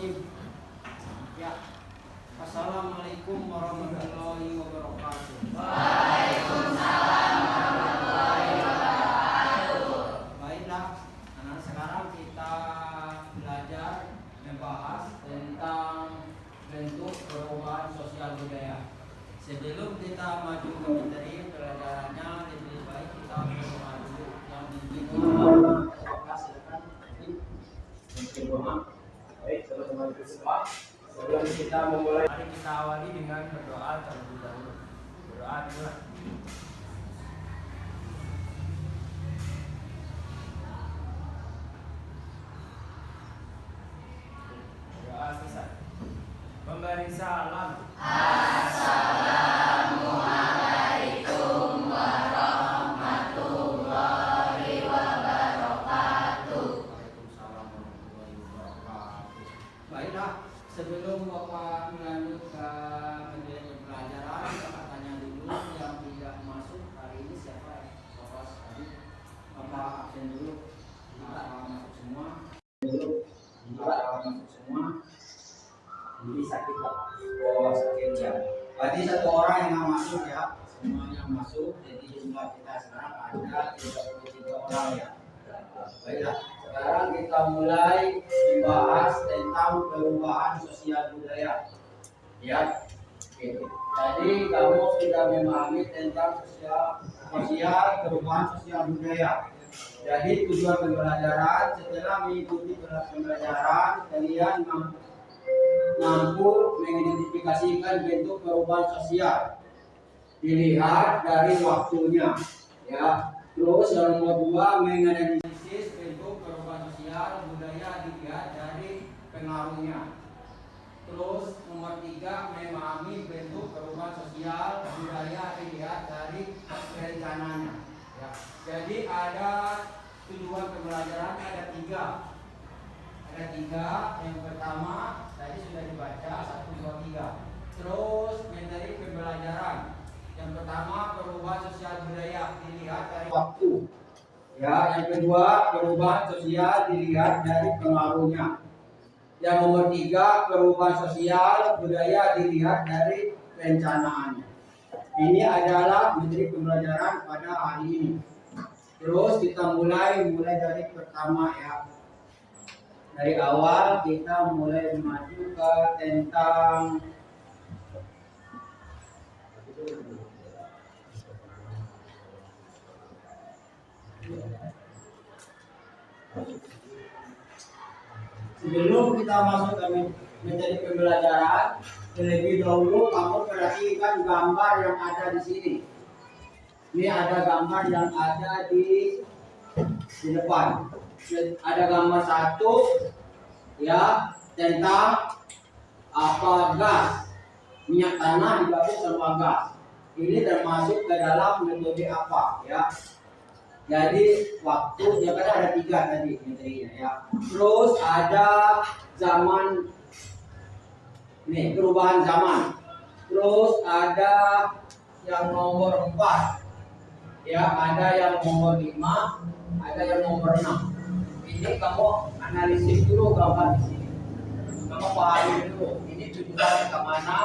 Bismillahirrahmanirrahim. Ya, Assalamualaikum warahmatullahi wabarakatuh. Waalaikumsalam warahmatullahi wabarakatuh. Baiklah, anak sekarang kita belajar membahas tentang bentuk perubahan sosial budaya. Sebelum kita maju ke materi pelajarannya, lebih baik kita berdoa dulu. Yang intinya, silakan. Baik, teman-teman semua, sebelum kita memulai, Mari kita awali dengan berdoa terlebih dahulu. Berdoa dulu. Berdoa selesai. Memberi salam. Assalamualaikum warahmatullahi wabarakatuh. Waalaikumsalam warahmatullahi wabarakatuh. Baiklah, sebelum Bapak melanjut ke materi pelajaran, Bapak tanya dulu yang tidak masuk hari ini siapa ya? Bapak tadi, Bapak absen dulu. Bapak masuk semua. Masuk semua. ini sakit Pak. Oh, sakit ya. Berarti satu orang yang nggak masuk ya. Semuanya masuk. Jadi jumlah kita sekarang ada 33 orang ya. Baiklah, sekarang kita mulai membahas tentang perubahan sosial budaya. Ya, oke. Jadi kamu sudah memahami tentang perubahan sosial budaya. Jadi tujuan pembelajaran setelah mengikuti pembelajaran kalian mampu mengidentifikasikan bentuk perubahan sosial dilihat dari waktunya, ya. Terus yang nomor 2 menganalisis bentuk perubahan sosial budaya dilihat dari pengaruhnya. Terus nomor 3 memahami bentuk perubahan sosial budaya dilihat dari rencananya. Ya. Jadi ada tujuan pembelajaran ada 3. Ada 3. Yang pertama tadi sudah dibaca 1, 2, 3. Terus materi pembelajaran. Yang pertama perubahan sosial budaya dilihat dari waktu. Ya, yang kedua perubahan sosial dilihat dari pengaruhnya. Yang nomor 3 perubahan sosial budaya dilihat dari perencanaannya. Ini adalah materi pembelajaran pada hari ini. Terus kita mulai dari pertama ya. Dari awal kita mulai maju ke tentang sebelum kita masuk ke materi pembelajaran, terlebih dahulu kamu perhatikan gambar yang ada di sini. Ini ada gambar yang ada di depan. Ada gambar 1 ya tentang apa gas minyak tanah digabung sama gas. Ini termasuk ke dalam metode apa ya? Jadi waktu ya kan ada 3 tadi materinya ya. Terus ada zaman nih perubahan zaman. Terus ada yang nomor 4 ya, ada yang nomor 5, ada yang nomor 6. Ini kamu analisis dulu gambar di sini. Kamu pahami dulu. Ini tujuannya kemana,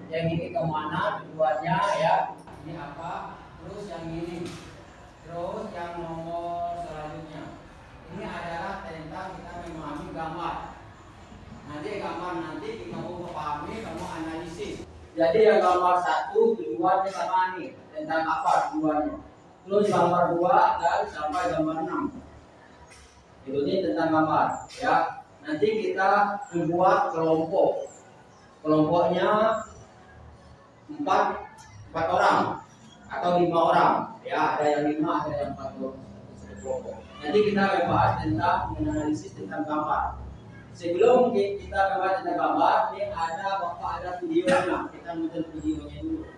yang ini kemana tujuannya ya. Ini apa? Terus yang ini. Terus yang nomor selanjutnya. Ini adalah tentang kita memahami gambar. Nanti kamu pahami, kamu analisis. Jadi yang gambar 1 tujuannya sama nih. Tentang apa tujuannya? Terus gambar 2 dan sampai gambar 6. Ini tentang gambar ya. Nanti kita membuat kelompok. Kelompoknya 4 orang atau 5 orang ya, ada yang 5, ada yang 4 kelompok. Nanti kita membahas tentang menganalisis tentang gambar. Sebelum kita membahas tentang gambar, ini ada videonya. Kita nonton videonya dulu.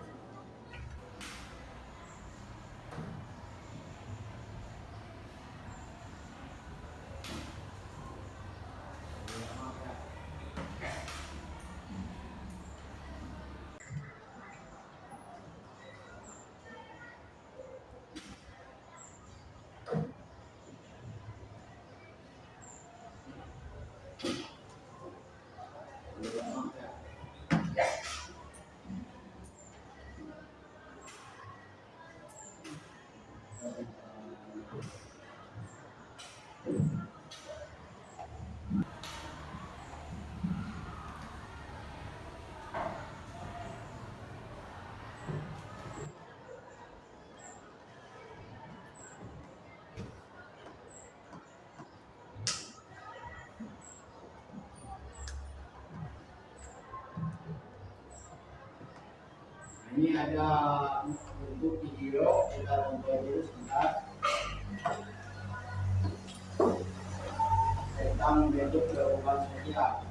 Ini ada untuk video, kita nonton dulu sebentar. Tentang bentuk hubungan sosial.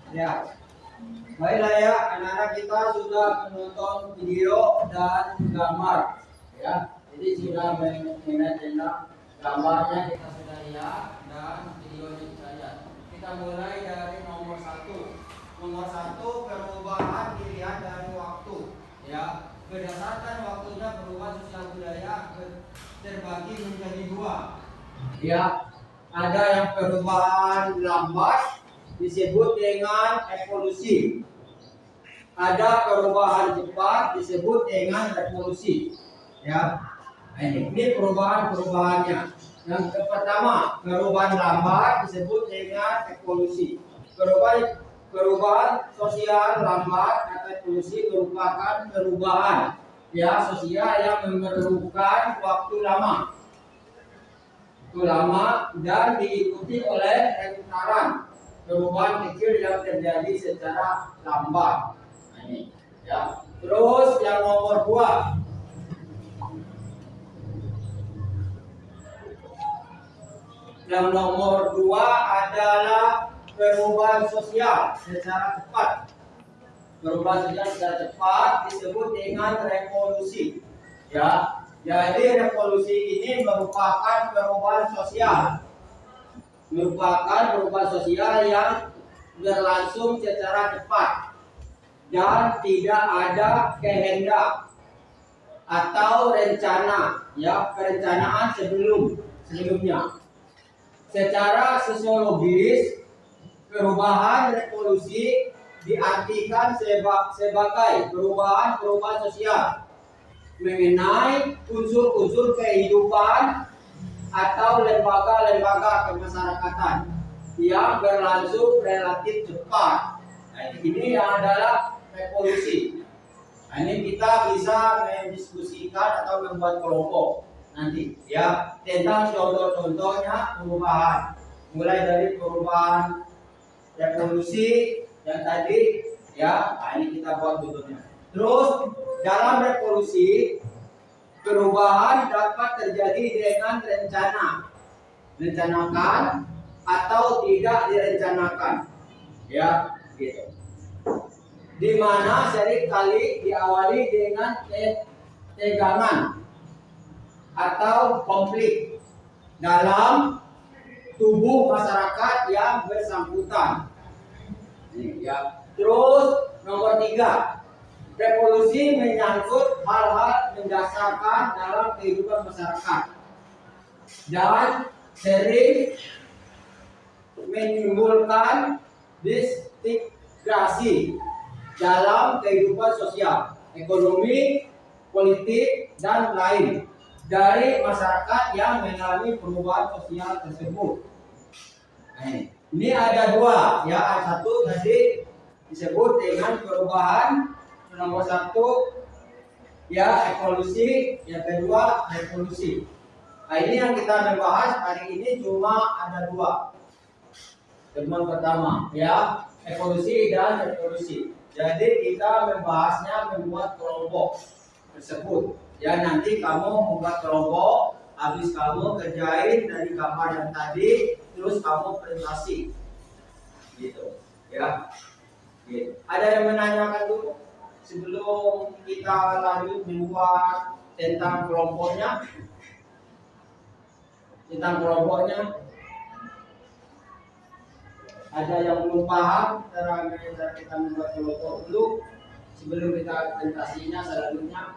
Ya, baiklah ya, anak-anak kita sudah menonton video dan gambar, ya. Jadi sudah mengenai tentang gambarnya kita sudah lihat dan videonya kita lihat. Oke, Kita mulai dari nomor 1. Nomor 1, perubahan dilihat dari waktu. Ya, berdasarkan waktunya perubahan sosial budaya terbagi menjadi 2. Ya, ada yang perubahan lambat disebut dengan evolusi. Ada perubahan cepat disebut dengan revolusi. Ya, ini perubahannya. Yang pertama, perubahan lambat disebut dengan evolusi. Perubahan sosial lambat atau evolusi merupakan perubahan ya sosial yang memerlukan waktu lama. Dan diikuti oleh rentaran perubahan kecil yang terjadi secara lambat. Ini ya. Terus yang nomor 2. Yang nomor 2 adalah perubahan sosial secara cepat. Perubahan sosial secara cepat disebut dengan revolusi. Ya, jadi revolusi ini merupakan perubahan sosial. Yang berlangsung secara cepat dan tidak ada kehendak atau rencana, ya perencanaan sebelumnya. Secara sosiologis, perubahan revolusi diartikan sebagai perubahan sosial mengenai unsur-unsur kehidupan atau lembaga-lembaga kemasyarakatan yang berlangsung relatif cepat. Nah, ini yang adalah revolusi. Nah, ini kita bisa mendiskusikan atau membuat kelompok nanti ya tentang contoh-contohnya perubahan, mulai dari perubahan revolusi yang tadi ya. Nah, ini kita buat contohnya. Terus dalam revolusi perubahan dapat terjadi dengan rencanakan atau tidak direncanakan ya gitu, di mana seringkali diawali dengan tegangan atau konflik dalam tubuh masyarakat yang bersangkutan. Ini, ya. Terus nomor 3, revolusi menyangkut hal-hal mendasarkan dalam kehidupan masyarakat dan sering menimbulkan disintegrasi dalam kehidupan sosial, ekonomi, politik, dan lain dari masyarakat yang mengalami perubahan sosial tersebut. Ini ada 2 ya. Satu tadi disebut dengan perubahan nomor 1 ya evolusi, yang kedua revolusi. Nah, ini yang kita membahas hari ini cuma ada 2. Temuan pertama ya evolusi dan revolusi. Jadi kita membahasnya membuat kelompok tersebut. Ya, nanti kamu membuat kelompok, habis kamu kerjain dari gambar yang tadi, terus kamu presentasi, gitu, ya. Gitu. Ada yang menanyakan dulu sebelum kita lanjut membuat tentang kelompoknya? Ada yang belum paham cara kita membuat kelompok dulu sebelum kita presentasinya selanjutnya?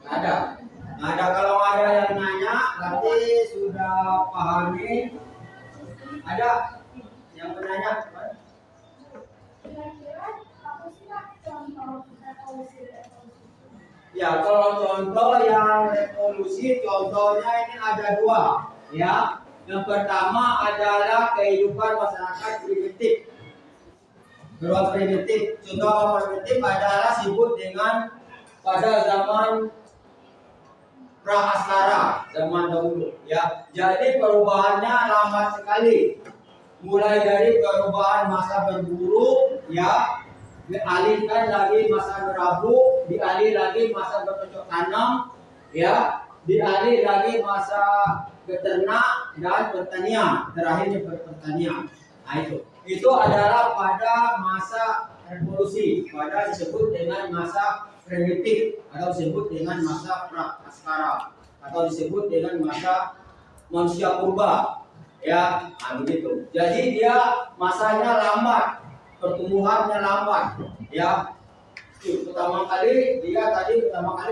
Ada. Kalau ada yang nanya, berarti sudah pahami. Ada yang menanya? Ya, kalau contoh yang revolusi, contohnya ini ada 2. Ya, yang pertama adalah kehidupan masyarakat primitif. Contoh primitif adalah disebut dengan pada zaman pra-askara, zaman dahulu ya. Jadi perubahannya lambat sekali. Mulai dari perubahan masa berburu ya, dialihkan lagi masa berlabuh, dialih lagi masa bercocok tanam ya, dialih lagi masa beternak dan pertanian, terakhirnya pertanian. Nah, itu adalah pada masa revolusi, pada disebut dengan masa primitif atau disebut dengan masa pra-askara. atau disebut dengan masa manusia purba. Ya, begitu. Jadi dia masanya lambat, pertumbuhannya lambat. Ya, pertama kali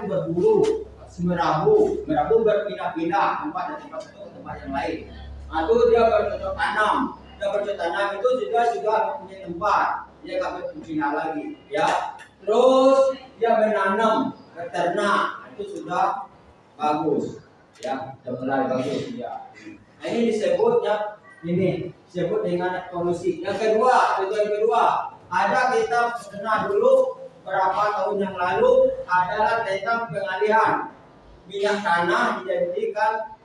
berburu, merabu berpindah-pindah tempat dari tempat satu ke tempat yang lain. Atau dia bercocok tanam. Dia bercocok tanam itu sudah punya tempat, dia nggak berpindah lagi. Ya, terus dia menanam, beternak, itu sudah bagus. Ya, sudah mulai bagus ya. Nah, ini disebut dengan evolusi. Yang kedua, ada kita pernah dulu berapa tahun yang lalu adalah tentang pengalihan minyak tanah dijadikan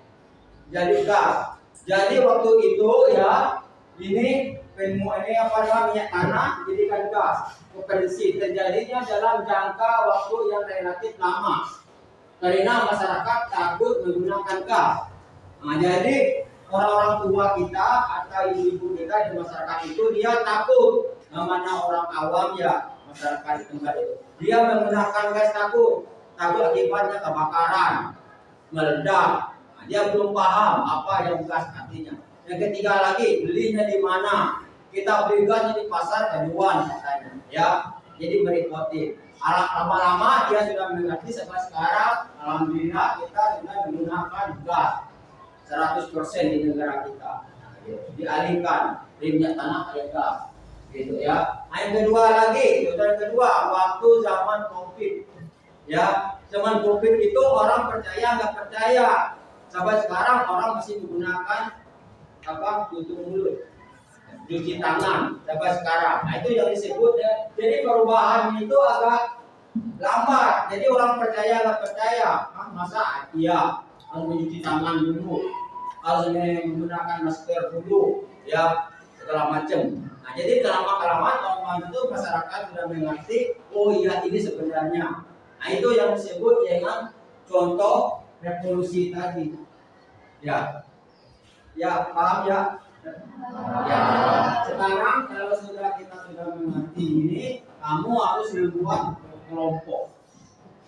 jadi gas. Jadi waktu itu ya ini minyak tanah dijadikan gas. Konversi terjadinya dalam jangka waktu yang relatif lama karena masyarakat takut menggunakan gas. Nah, jadi orang-orang tua kita atau ibu-ibu kita di masyarakat itu dia takut, namanya orang awam ya masyarakat di tempat itu. Dia menggunakan gas takut akibatnya kebakaran, meledak. Nah, dia belum paham apa yang gas artinya. Yang ketiga lagi, belinya di mana? Kita beli gasnya di pasar keduan katanya. Ya, jadi berikutnya. Lama-lama dia sudah mengerti sampai sekarang. Alhamdulillah kita sudah menggunakan gas 100% di negara kita. Dialihkan dari minyak tanah ke gas. Gitu ya. Yang kedua, waktu zaman Covid. Ya, zaman Covid itu orang percaya nggak percaya. Sampai sekarang orang masih menggunakan tutup mulut, cuci tangan sampai sekarang. Nah, itu yang disebut ya. Jadi perubahan itu agak lambat. Jadi orang percaya nggak percaya. Masa iya harus mencuci tangan dulu, harus menggunakan masker dulu, ya segala macam. Nah, jadi kelamaan orang itu masyarakat sudah mengerti. Oh iya ini sebenarnya. Nah, itu yang disebut dengan contoh revolusi tadi. Ya, paham ya? Ya. Sekarang kalau kita sudah mengerti ini, kamu harus membuat kelompok.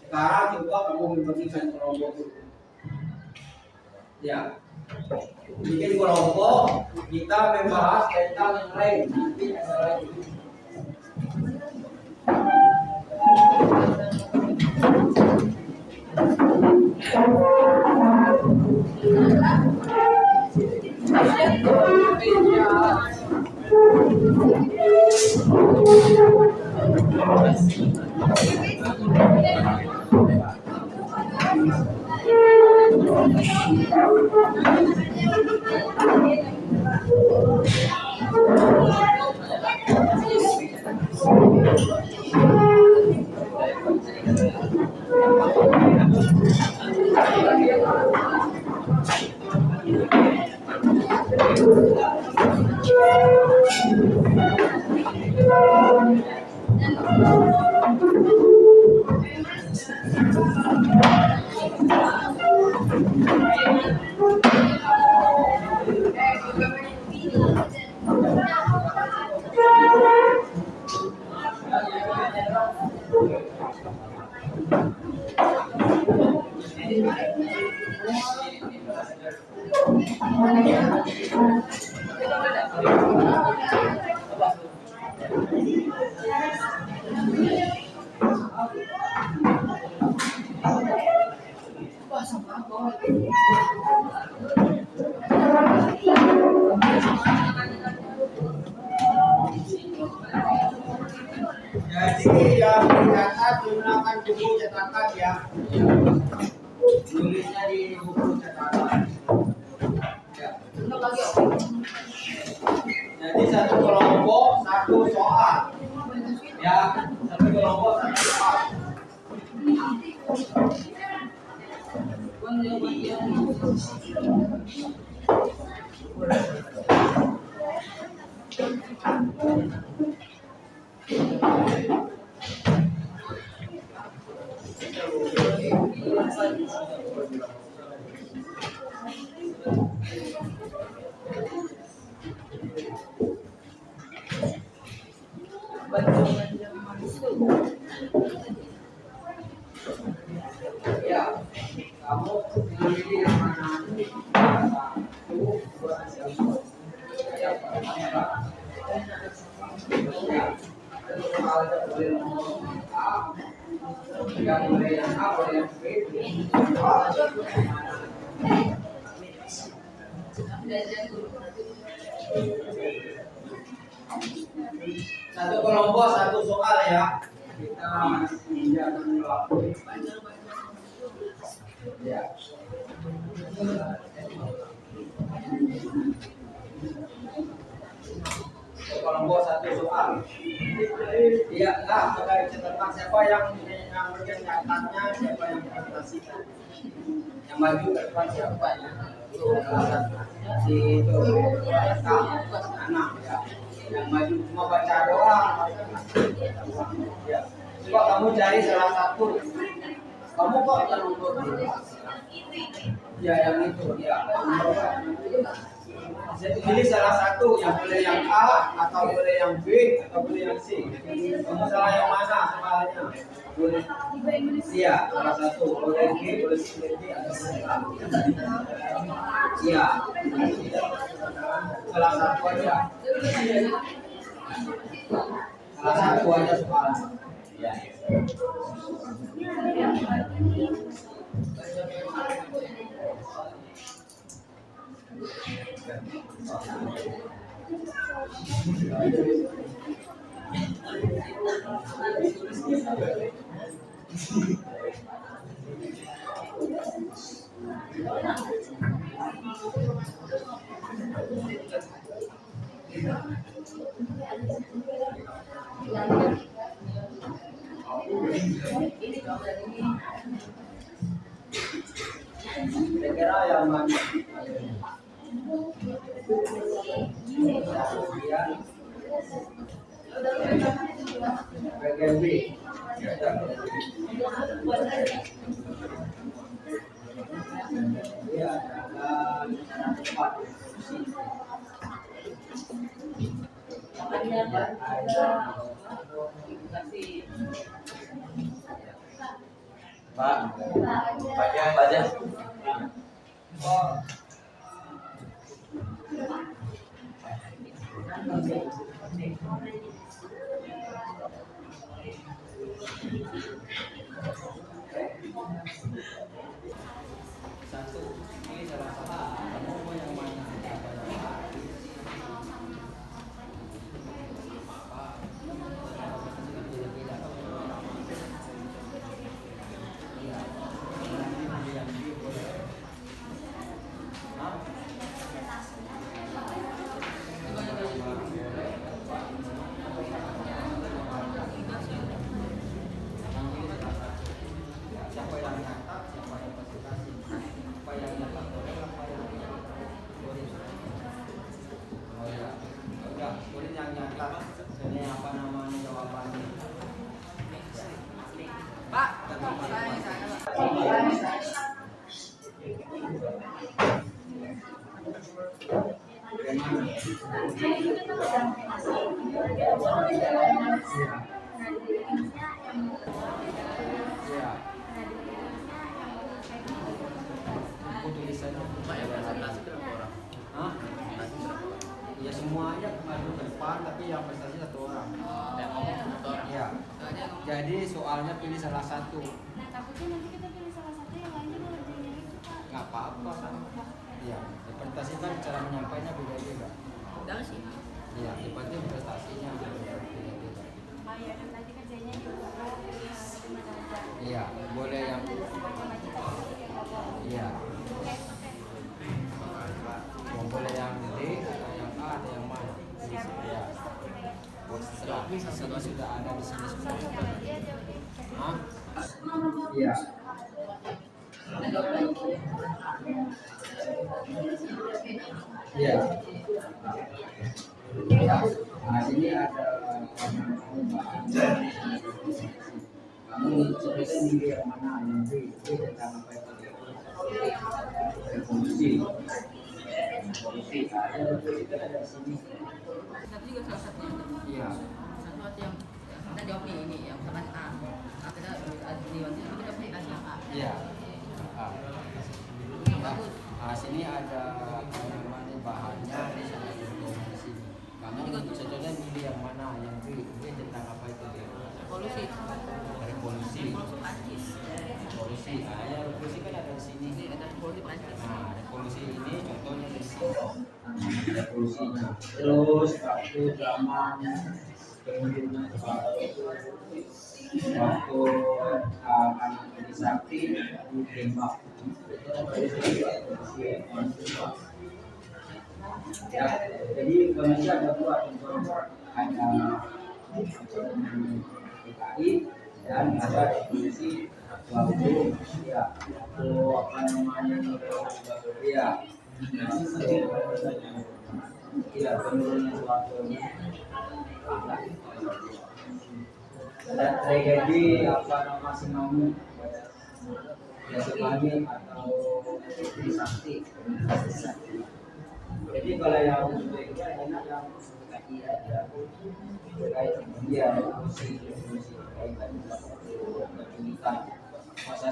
Sekarang coba kamu membagikan kelompok dulu. Ya, bikin kelompok, kita membahas tentang yang lain. Nanti ada lagi. Jadi yang dicatat gunakan buku catatan ya. Tulisnya di buku catatan. Ya. Jadi satu kelompok satu soal. Ya, satu kelompok satu soal. Ya, kamu Ya. Soal boleh nomor A, yang boleh yang A, boleh yang B. Satu kelompok satu soal ya. Kita jangan melakukan. Ya. Kelompok satu soal. Iya, lah pakai catatan siapa yang bagian catatnya, siapa yang presentasikan. Yang maju ke depan siapa ya? Si itu anak ya. Yang maju cuma baca doang. Ya. Coba kamu cari salah satu. Kamu kok yang nomor ya yang itu ya. Pilih salah satu, yang boleh yang A atau boleh yang B atau boleh yang C. Kamu salah yang mana soalnya? Boleh iya salah satu, boleh B, boleh C, boleh D atau boleh A. Iya. Salah satu aja. Salah satu aja soalnya. Ya. Kira-kira yang mana? Bagian B. Ya, Pak, baca. Oh. Satu, ini salah satu. Kamu mau yang mana? Ini apa namanya jawabannya? Pak, ya semuanya maju ke depan, tapi yang prestasi satu orang. Ya. Jadi soalnya pilih salah satu. Nah, takutnya nanti kita pilih salah satu yang lainnya malah jadi gitu, Pak. Nggak apa-apa kan? Ya, presentasi kan cara menyampaikannya beda-beda. Udah sih. Iya, yang penting prestasinya beda-beda. Oh iya, dan nanti kerjanya juga pilih di mana aja. Iya, boleh yang iya. Boleh yang D atau yang A atau yang mana? Ya. Setelah sudah ada di sini semua. Hah? Iya. Iya. Nah, sini ada kamu sebetulnya milih yang mana, yang B tentang apa itu? Revolusi. Revolusi ada itu ada di sini. Tapi juga salah satunya. Iya. Satu yang kita jawabnya ini yang misalkan A. A kita diwakili kita pilih kasih yang A. Iya. Ah. Yang bagus. Nah, sini ada namanya bahannya di sini. Kamu juga sebetulnya milih yang mana, di Prancis. Nah, revolusi ini contohnya di sini. Revolusinya. Terus waktu zaman kepemimpinan waktu anak ini sakti ditembak. Ya, jadi Indonesia ada dua contoh, ada PKI dan ada revolusi waktu ya waktu apa namanya ya ya penurunan suatu ada tragedi apa nama tsunami ya tsunami atau sakti. Jadi kalau yang sebaiknya enak yang kaki aja terkait dia revolusi kaitan dengan masa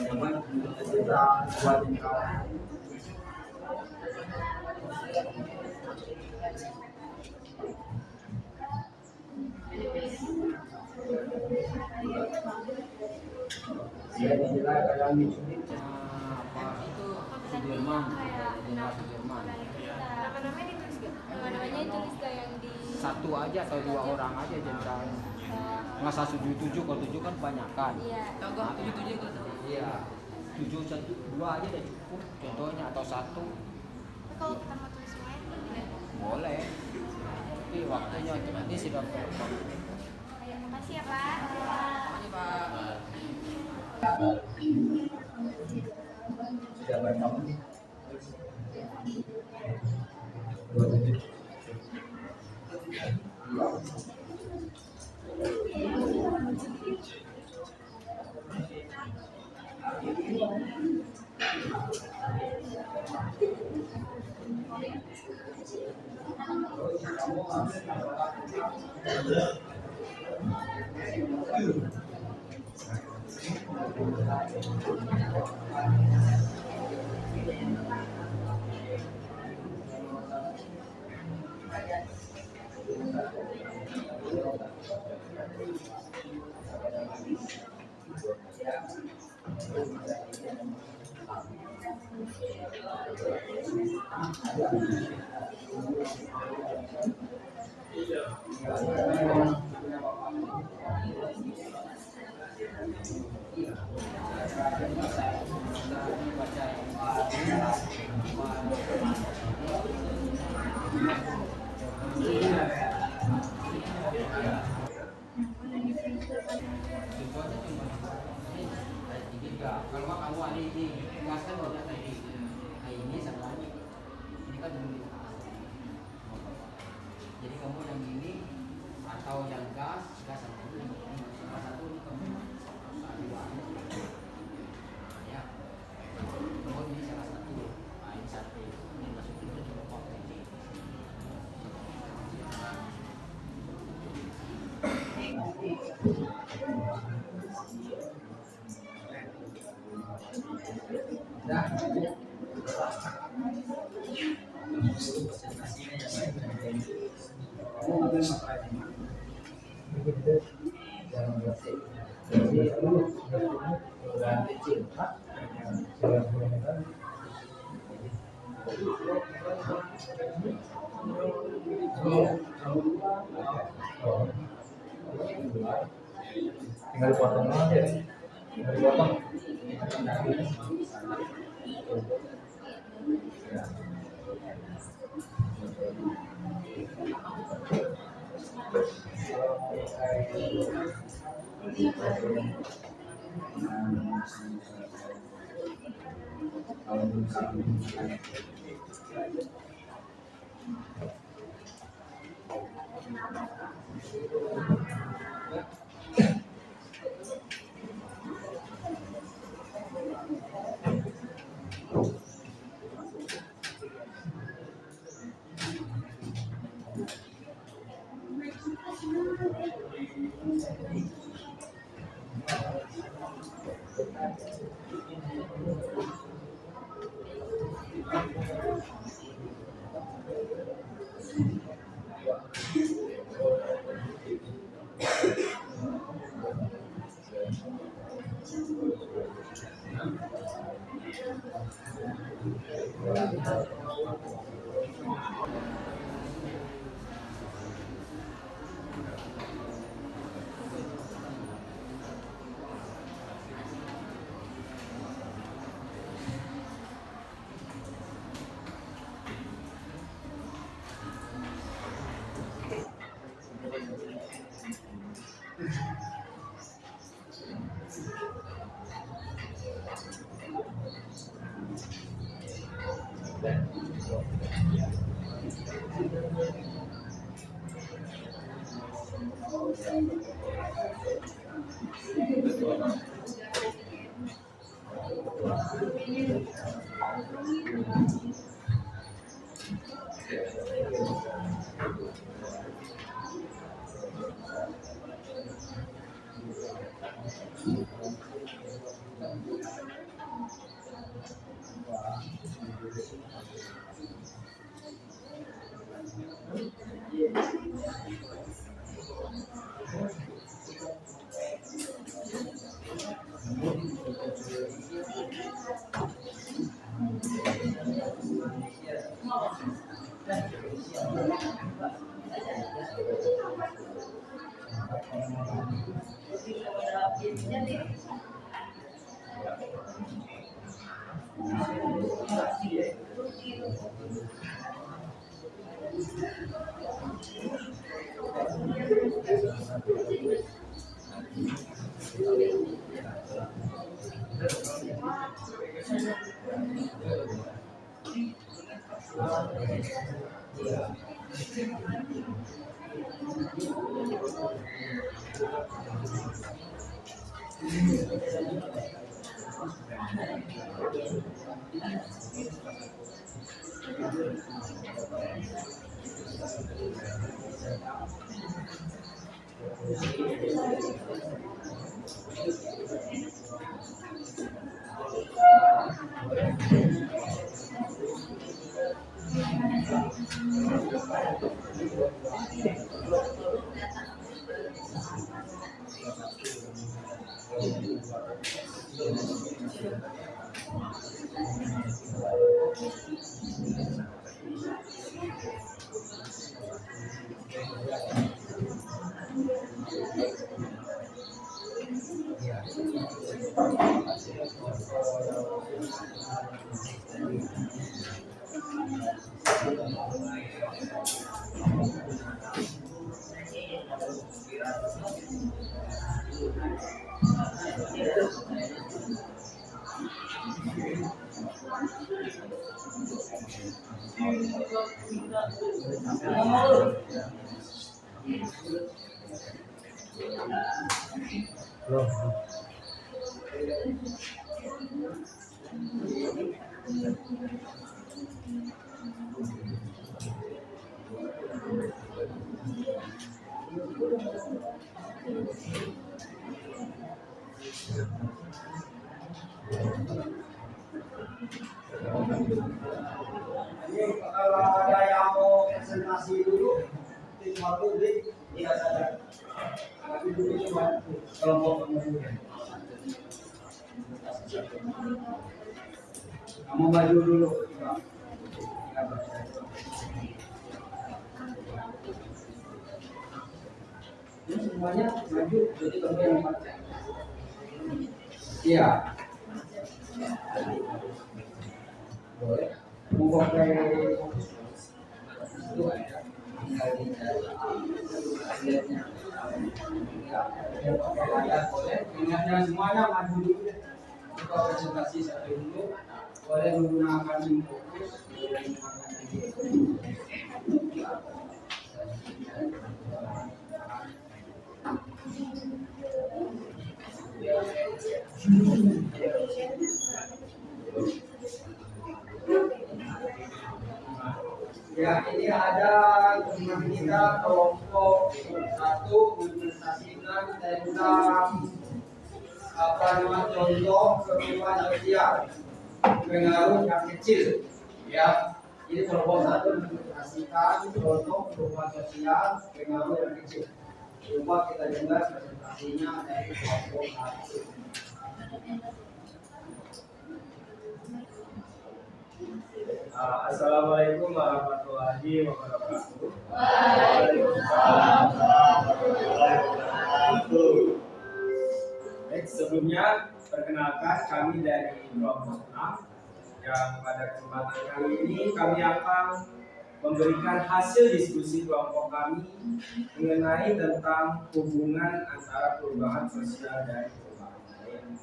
zaman kita buat kawan. Dia juga dalam Apa Itu Sudirman, kayak Jenderal Sudirman. nama-namanya ditulis gak? Nama-namanya ditulis gak yang di Satu aja atau dua orang aja jenderal. Nggak 177, kalau 7 kan kebanyakan. iya. tau gua 77 gua tahu. Iya. 7 1 2 aja udah cukup. Contohnya atau satu Tapi kalau kita mau tulis semuanya boleh. Tapi waktunya ini sudah berapa? ayo, makasih ya Pak. Makanya Pak. sudah berapa menit? 27. Kalau nggak kamu ada ini gas kan udah tadi. Nah ini sama ini kan belum dibahas. Jadi kamu yang ini atau yang gas sama ini. Salah satu ini kamu dua. Ya. Kamu ini salah satu. Nah ini satu. Ini masukin itu coba pakai ini. Tinggal dipotong aja, tinggal dipotong. Ini kalau ada yang mau presentasi dulu, itu waktu di tidak sadar. Tapi dulu cuma kelompok kemudian. Kamu maju dulu. Ini semuanya maju, jadi kamu yang baca. Iya. Boleh. Mau pakai itu ada. Boleh. Ingatnya semuanya maju dulu. Kita presentasi satu dulu. Boleh menggunakan infocus. Boleh menggunakan ya, ini ada teman kita kelompok 1 menpresentasikan tentang apa nama contoh kehidupan sosial pengaruh yang kecil. Ya, ini kelompok 1 menpresentasikan contoh kehidupan sosial pengaruh yang kecil. Coba kita dengar presentasinya dari kelompok 1. Assalamualaikum warahmatullahi wabarakatuh. Waalaikumsalam warahmatullahi wabarakatuh. Baik, sebelumnya perkenalkan kami dari kelompok 6 yang pada kesempatan kali ini kami akan memberikan hasil diskusi kelompok kami mengenai tentang hubungan antara perubahan sosial dan perubahan lain.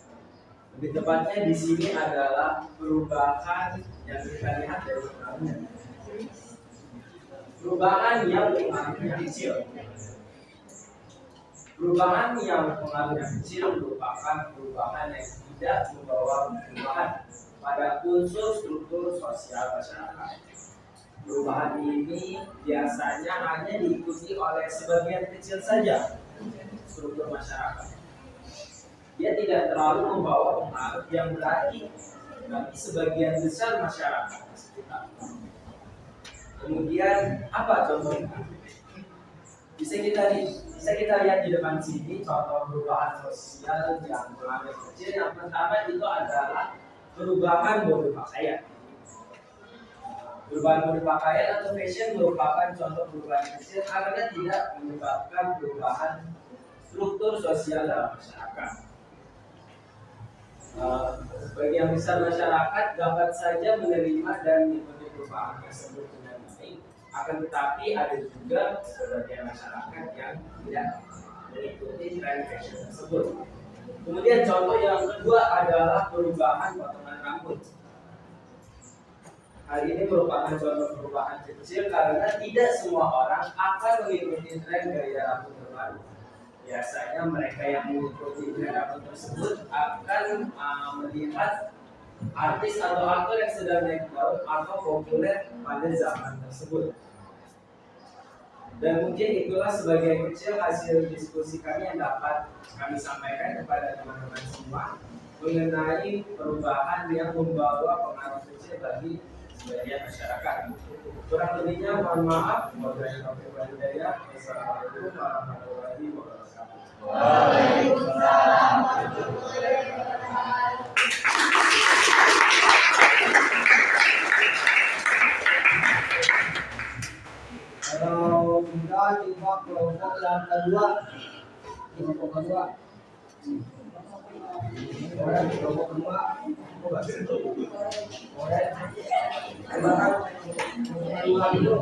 Lebih tepatnya di sini adalah perubahan yang kita lihat dari sebelumnya. Perubahan yang pengaruhnya kecil. Perubahan yang pengaruhnya kecil merupakan perubahan yang tidak membawa perubahan pada unsur struktur sosial masyarakat. Perubahan ini biasanya hanya diikuti oleh sebagian kecil saja struktur masyarakat. Dia tidak terlalu membawa pengaruh yang berarti bagi sebagian besar masyarakat sekitar. Kemudian apa contohnya? Bisa kita lihat di depan sini contoh perubahan sosial yang mengalami kecil. Yang pertama itu adalah perubahan mode pakaian. Perubahan mode pakaian atau fashion merupakan contoh perubahan kecil karena tidak menyebabkan perubahan struktur sosial dalam masyarakat. Sebagian besar masyarakat dapat saja menerima dan mengikuti perubahan tersebut dengan baik, akan tetapi ada juga sebagian masyarakat yang tidak mengikuti tren fashion tersebut. Kemudian contoh yang kedua adalah perubahan potongan rambut. Hal ini merupakan contoh perubahan kecil karena tidak semua orang akan mengikuti tren gaya rambut terbaru. Biasanya mereka yang mengikuti tren rambut tersebut akan melihat artis atau aktor yang sedang naik daun atau populer pada zaman tersebut. Dan mungkin itulah sebagian kecil hasil diskusi kami yang dapat kami sampaikan kepada teman-teman semua mengenai perubahan yang membawa pengaruh kecil bagi sebagian masyarakat. Kurang lebihnya mohon maaf. Wassalamualaikum warahmatullahi wabarakatuh. Waalaikumsalam. Kalau kita coba kelompok yang kedua, kelompok kedua, orang kelompok kedua, orang kedua dulu.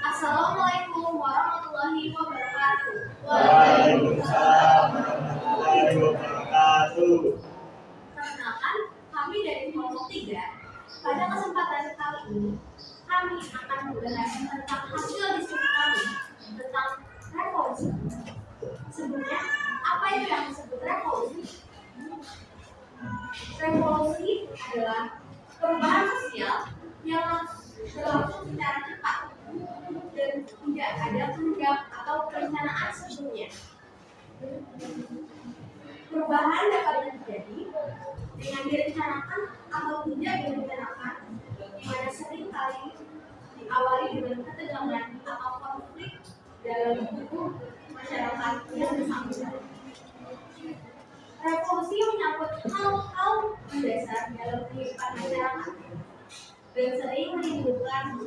Assalamualaikum warahmatullahi wabarakatuh. Waalaikumsalam warahmatullahi wabarakatuh. Perkenalkan, kami dari kelompok 3. Pada kesempatan kali ini, kami akan membahas tentang hasil diskusi kami tentang revolusi. Sebelumnya, apa itu yang disebut revolusi? Revolusi adalah perubahan sosial yang berlangsung secara cepat dan tidak ada program atau perencanaan sebelumnya. Perubahan dapat terjadi dengan direncanakan atau tidak direncanakan, di mana sering kali diawali dengan ketegangan atau konflik dalam tubuh masyarakat yang bersangkutan. Revolusi menyangkut hal-hal mendasar dalam kehidupan masyarakat dan sering menimbulkan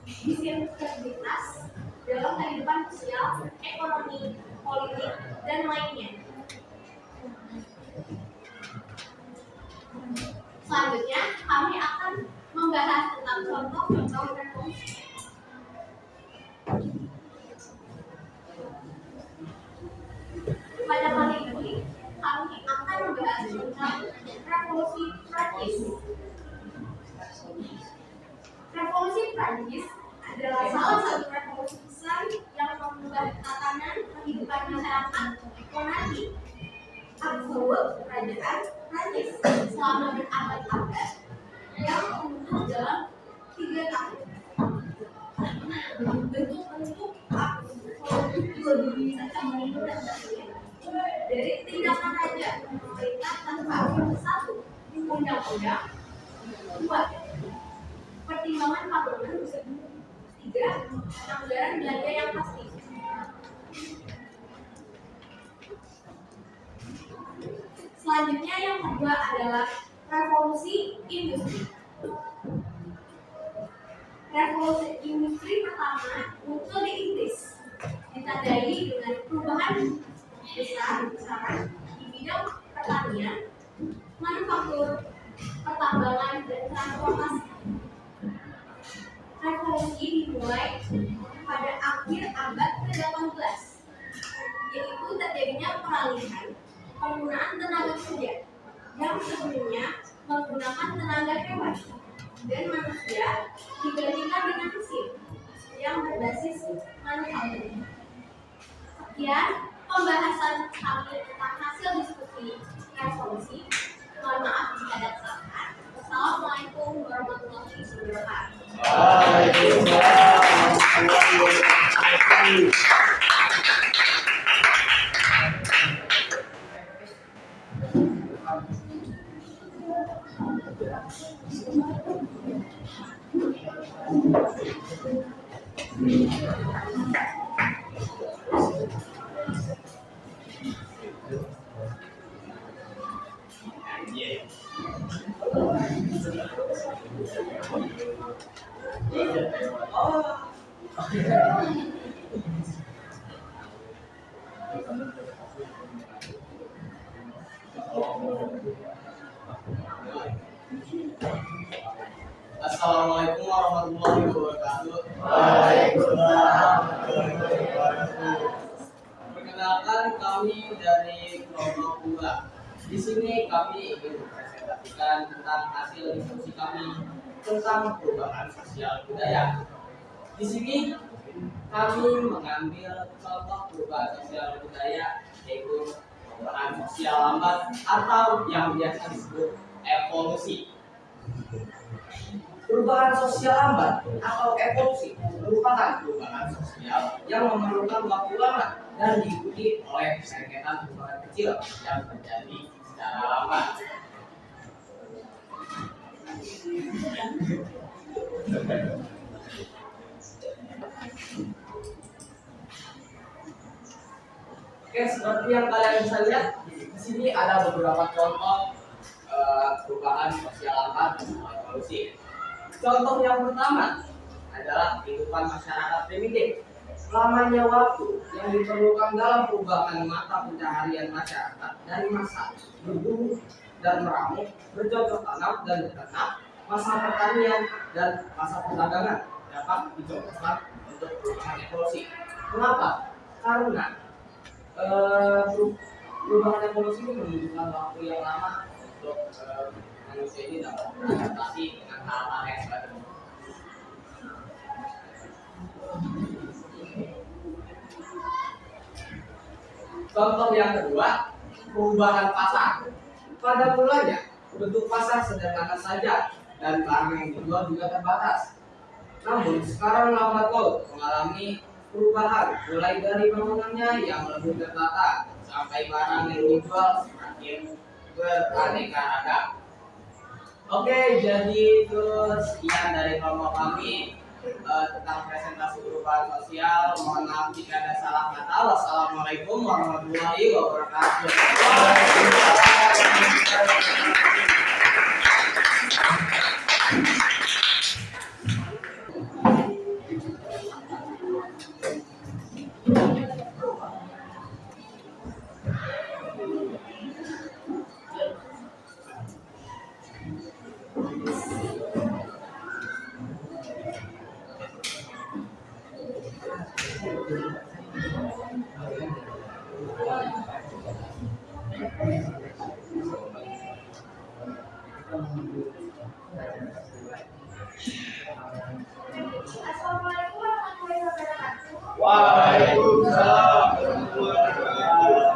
diskredibilitas dalam kehidupan sosial, ekonomi, politik, dan lainnya. Selanjutnya, kami akan membahas tentang contoh-contoh revolusi. Pada kali ini, kami akan membahas tentang revolusi Prancis. Prancis adalah salah satu revolusi besar yang mengubah tatanan kehidupan masyarakat monarki absolut kerajaan Prancis selama berabad-abad yang runtuh dalam 3 tahun. Bentuk-bentuk dari tindakan raja pemerintah tanpa satu undang-undang, 2 pertimbangan parlemen, 3 anggaran belanja yang pasti. Selanjutnya yang kedua adalah revolusi industri. Revolusi industri pertama muncul di Inggris, ditandai dengan perubahan besar-besaran di bidang pertanian, manufaktur, pertambangan, dan transportasi. Revolusi dimulai pada akhir abad ke-18, yaitu terjadinya peralihan penggunaan tenaga kerja yang sebelumnya menggunakan tenaga hewan dan manusia digantikan dengan mesin yang berbasis manufaktur. Sekian pembahasan kami tentang hasil diskusi resolusi. Mohon maaf jika ada kesalahan. Wassalamualaikum warahmatullahi wabarakatuh. Waalaikumsalam warahmatullahi wabarakatuh. Assalamualaikum warahmatullahi wabarakatuh. Waalaikumsalam warahmatullahi wabarakatuh. Perkenalkan, kami dari kelompok 2. Di sini kami ingin mempresentasikan tentang hasil diskusi kami tentang perubahan sosial budaya. Di sini kami mengambil contoh perubahan sosial budaya, yaitu perubahan sosial lambat atau yang biasa disebut evolusi. Perubahan sosial lambat atau evolusi merupakan perubahan sosial yang memerlukan waktu lama dan diikuti oleh sengketan perubahan kecil yang terjadi secara lambat. Oke, seperti yang kalian bisa lihat, di sini ada beberapa contoh perubahan sosial lambat atau evolusi. Contoh yang pertama adalah kehidupan masyarakat primitif. Lamanya waktu yang diperlukan dalam perubahan mata pencaharian masyarakat dari masa berburu dan meramu, bercocok tanam dan beternak, masa pertanian dan masa perdagangan dapat dicocokkan untuk perubahan evolusi. Mengapa? Karena perubahan evolusi ini membutuhkan waktu yang lama untuk manusia ini dapat beradaptasi dengan hal-hal yang baru. Contoh yang kedua, perubahan pasar. Pada mulanya, bentuk pasar sederhana saja dan barang yang dijual juga terbatas. Namun sekarang lambat laun mengalami perubahan, mulai dari bangunannya yang lebih tertata sampai barang yang dijual semakin beraneka ragam. Oke, jadi itu sekian dari kelompok kami tentang presentasi perubahan sosial. Mohon maaf jika ada salah kata. Wassalamualaikum warahmatullahi wabarakatuh. Assalamualaikum warahmatullahi wabarakatuh. Waalaikumsalam warahmatullahi wabarakatuh.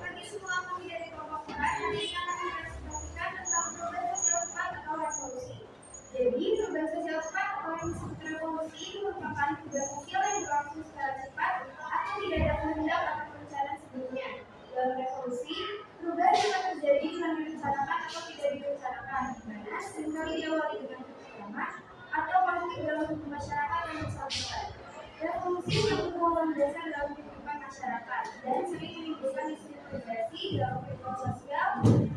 Bagi semua kami dari kelompok peran, hari ini akan mempresentasikan tentang perubahan sosial cepat atau revolusi. Jadi, perubahan sosial cepat atau yang disebut revolusi merupakan perubahan sosial yang berlangsung secara cepat atau tidak ada kehendak atau perencanaan sebelumnya. Dalam revolusi, perubahan dapat terjadi dengan direncanakan atau tidak direncanakan, di mana seringkali diawali dengan ketegangan atau konflik dalam tubuh masyarakat yang bersangkutan. Revolusi merupakan dasar dalam kehidupan masyarakat dan sering menimbulkan isu integrasi dalam kehidupan sosial,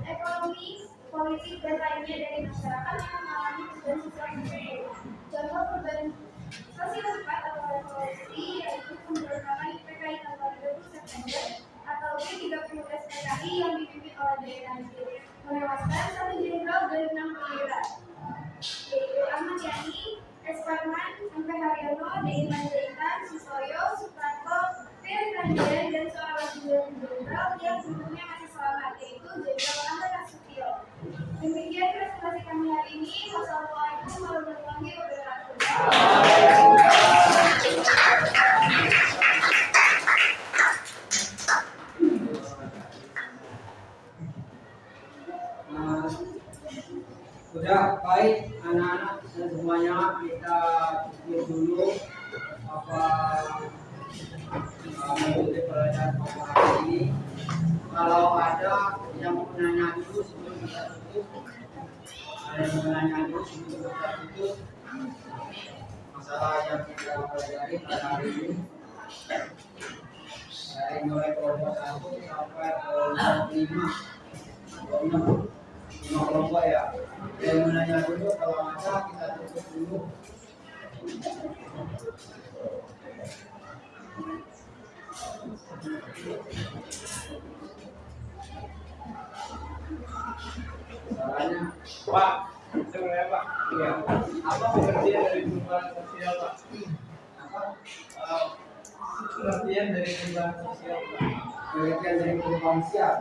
ekonomi, politik, dan lainnya dari masyarakat yang mengalami perubahan sosial tersebut. Contoh perubahan sosial cepat atau revolusi yaitu pemberontakan PKI tanggal 20 September atau G30 PKI yang dipimpin oleh Dr. Najib, menewaskan 1 jenderal dan 6 perwira, yaitu Ahmad Yani, S. Parman, M. P. Haryono, D. Panjaitan, Susoyo, Suprapto, Ferry Ranjan, dan seorang lagi jenderal yang sebelumnya masih selamat, yaitu Jenderal Ahmad Nasution. Demikian presentasi kami hari ini. Wassalamualaikum warahmatullahi wabarakatuh. Sudah baik anak-anak dan semuanya, kita pikir dulu apa metode pelajaran pada hari ini. Kalau ada yang mau nanya dulu sebelum kita tutup, ada yang mau nanya dulu sebelum kita tutup masalah yang kita pelajari pada hari ini, dari mulai kelompok 1 sampai kelompok 5 kelompok ya. Yang menanya dulu, kalau ada kita tutup dulu. Soalnya Pak, sebenarnya Pak, iya. Apa pengertian dari perubahan sosial Pak? apa? Pengertian dari perubahan sosial Pak. Pengertian dari perubahan sosial.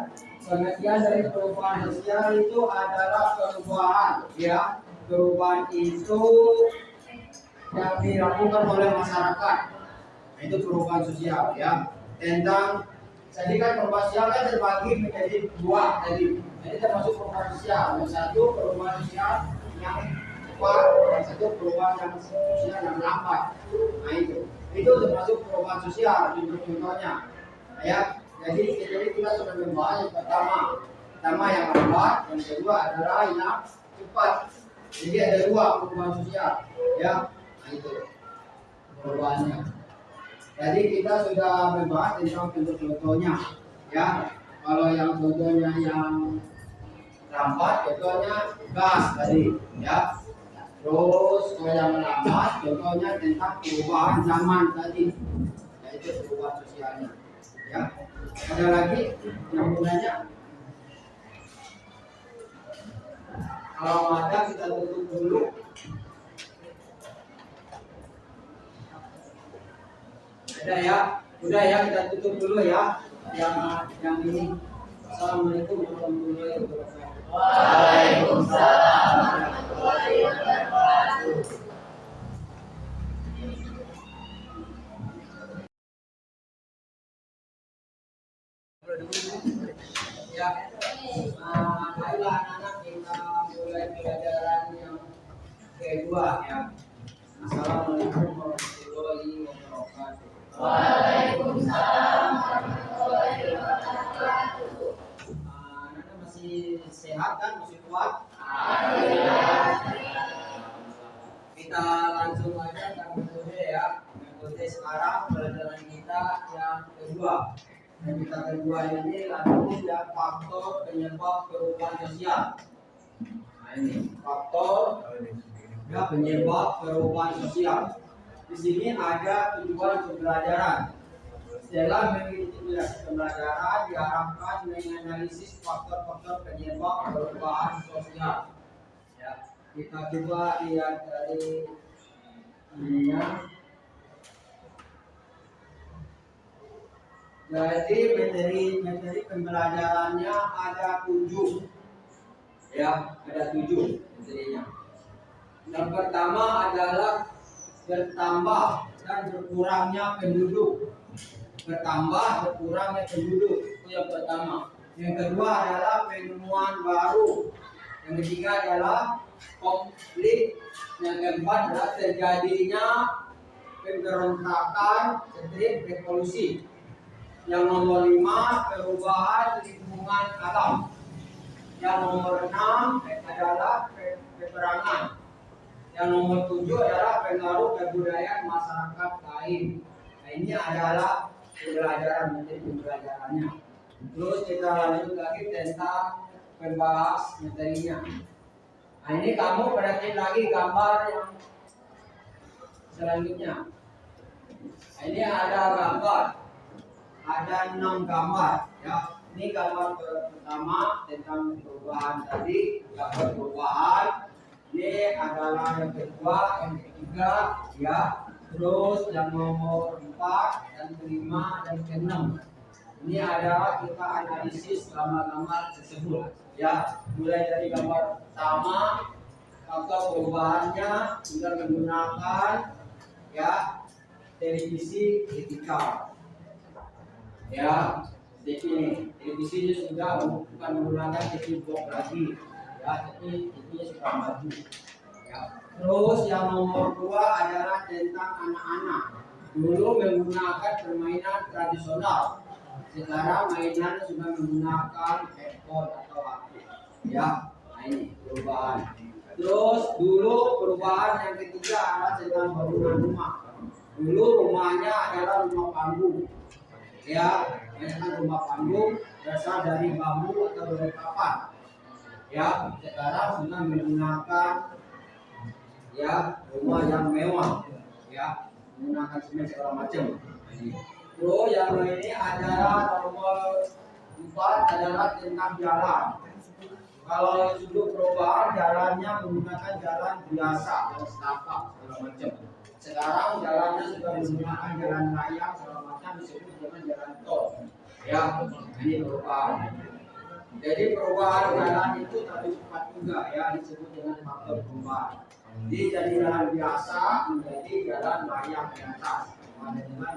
Pengertian dari perubahan sosial itu adalah perubahan, ya. Perubahan itu yang dilakukan oleh masyarakat. Itu perubahan sosial, ya. Tentang jadi kan perubahan sosial kan terbagi menjadi 2 tadi. Jadi termasuk perubahan sosial. Yang satu perubahan sosial yang cepat, yang satu perubahan yang sosial yang lambat. Nah itu termasuk perubahan sosial di contohnya, ya. Jadi kita sudah membahas yang pertama yang lambat, yang kedua adalah yang cepat. Jadi ada 2 perubahan sosial, ya. Nah itu perubahannya. Jadi kita sudah membahas tentang contoh-contohnya, ya. Kalau yang contohnya yang lambat, contohnya gas tadi, ya. Terus kalau yang lambat, contohnya tentang perubahan zaman tadi, yaitu perubahan sosialnya, ya. Ada lagi yang mau nanya? Kalau ada kita tutup dulu. Ada ya, udah ya kita tutup dulu ya. Yang ini. Assalamualaikum warahmatullahi wabarakatuh. Waalaikumsalam warahmatullahi wabarakatuh. Ya, ayolah anak-anak kita mulai pelajaran yang kedua ya. Assalamualaikum warahmatullahi wabarakatuh. Waalaikumsalam warahmatullahi wabarakatuh. Anak-anak masih sehat kan, masih kuat? Kita langsung aja ke metode ya. Metode sekarang pelajaran kita yang kedua. Dan kita kedua ini lanjut ya, faktor penyebab perubahan sosial. Nah ini faktor ya penyebab perubahan sosial. Di sini ada tujuan pembelajaran. Setelah mengikuti pembelajaran diharapkan menganalisis faktor-faktor penyebab perubahan sosial. Ya, kita coba lihat dari ininya. Jadi materi pembelajarannya ada 7, ya ada 7 materinya. Yang pertama adalah bertambah dan berkurangnya penduduk. Bertambah berkurangnya penduduk itu yang pertama. Yang kedua adalah penemuan baru. Yang ketiga adalah konflik. Yang keempat adalah terjadinya pemberontakan, revolusi. Yang nomor 5 perubahan lingkungan alam. Yang nomor 6 adalah peperangan. Yang nomor 7 adalah pengaruh kebudayaan masyarakat lain. Nah, ini adalah pembelajaran, menjadi pembelajarannya. Terus kita lanjut lagi tentang pembahas materinya. Nah, ini kamu perhatiin lagi gambar yang selanjutnya. Nah, ini ada gambar, ada 6 gambar ya. Ini gambar pertama tentang perubahan tadi, gambar perubahan. Ini adalah yang kedua, yang ketiga ya. Terus yang nomor 4 dan kelima dan keenam. Ini adalah kita analisis gambar-gambar tersebut ya. Mulai dari gambar pertama, faktor perubahannya sudah menggunakan ya televisi vertikal ya. Jadi ini televisinya sudah bukan menggunakan TV box lagi ya, tapi TV-nya sudah maju ya. Terus yang nomor 2 adalah tentang anak-anak. Dulu menggunakan permainan tradisional, sekarang mainan sudah menggunakan handphone atau HP ya. Nah, ini perubahan. Terus dulu perubahan yang ketiga adalah tentang bangunan rumah. Dulu rumahnya adalah rumah panggung ya, rumah panggung berasal dari bambu atau dari papan ya. Sekarang sudah menggunakan ya rumah yang mewah ya, menggunakan semen segala macam. Terus yang ini adalah nomor 4 adalah tentang jalan. Kalau dulu perubahan jalannya menggunakan jalan biasa, jalan setapak segala macam. Sekarang jalannya sudah menggunakan jalan raya segala macam, disebut dengan jalan tol ya. Ini perubahan. Jadi perubahan jalan itu tapi cepat juga ya, disebut dengan faktor perubahan. Jadi dari jalan biasa menjadi jalan raya ke atas, jalan.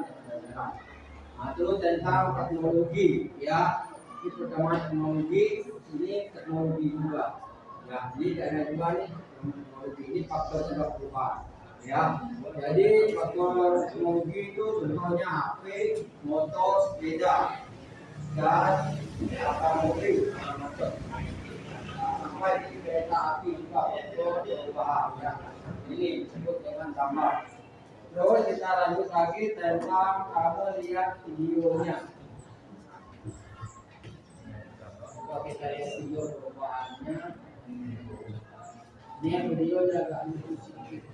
Nah, terus tentang teknologi ya. Ini pertama teknologi, ini teknologi juga ya. Ini ada juga nih teknologi, ini faktor perubahan ya. Jadi faktor teknologi itu contohnya HP, motor, sepeda dan mobil sampai di kereta api juga faktor perubahan ya. Ini disebut dengan gambar. Terus kita lanjut lagi tentang kamu lihat videonya. Coba kita lihat video perubahannya. Ini yang videonya agak lucu sedikit.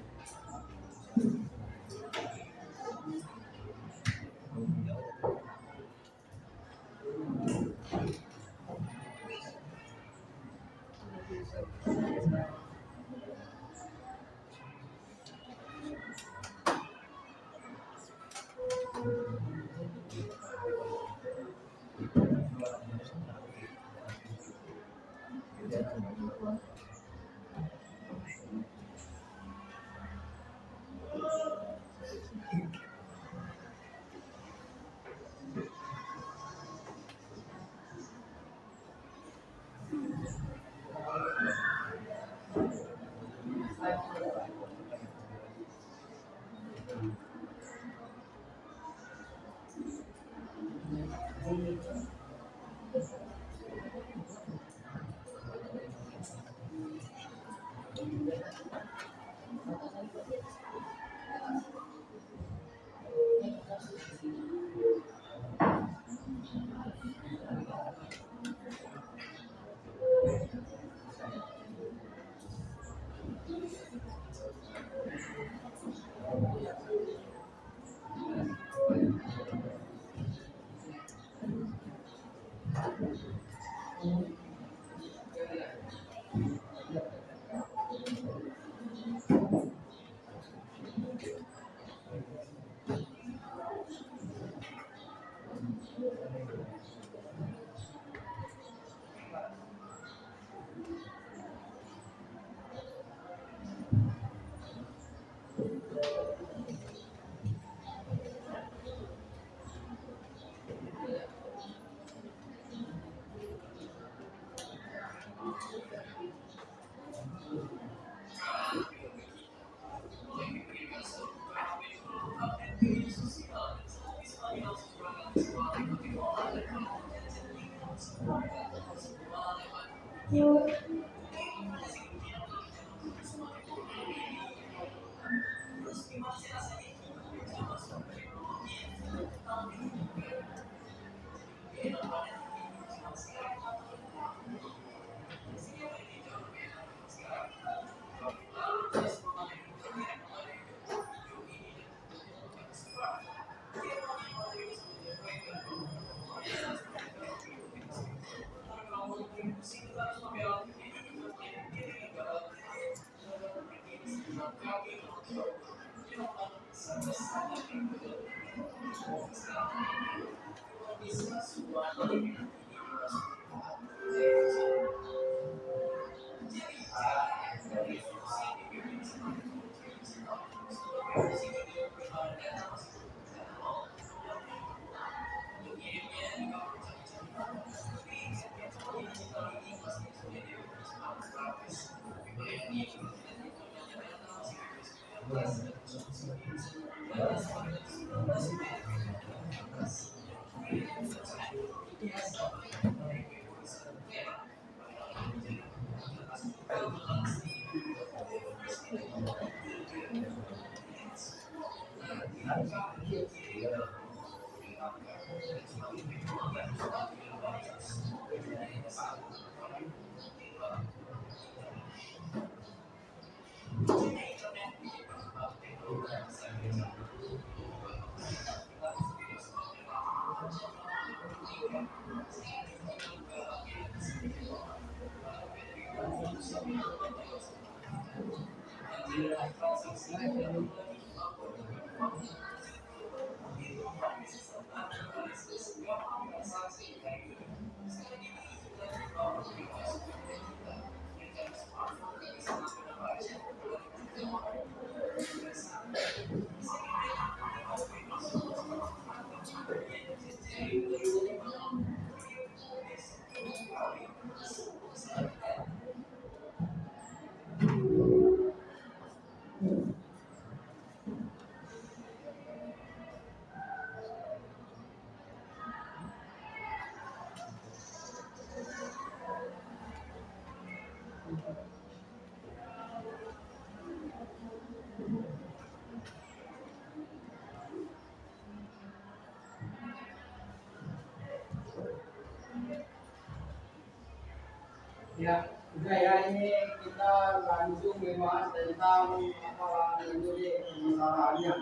Ya, udah ya, ini kita langsung membahas tentang apa itu permasalahannya.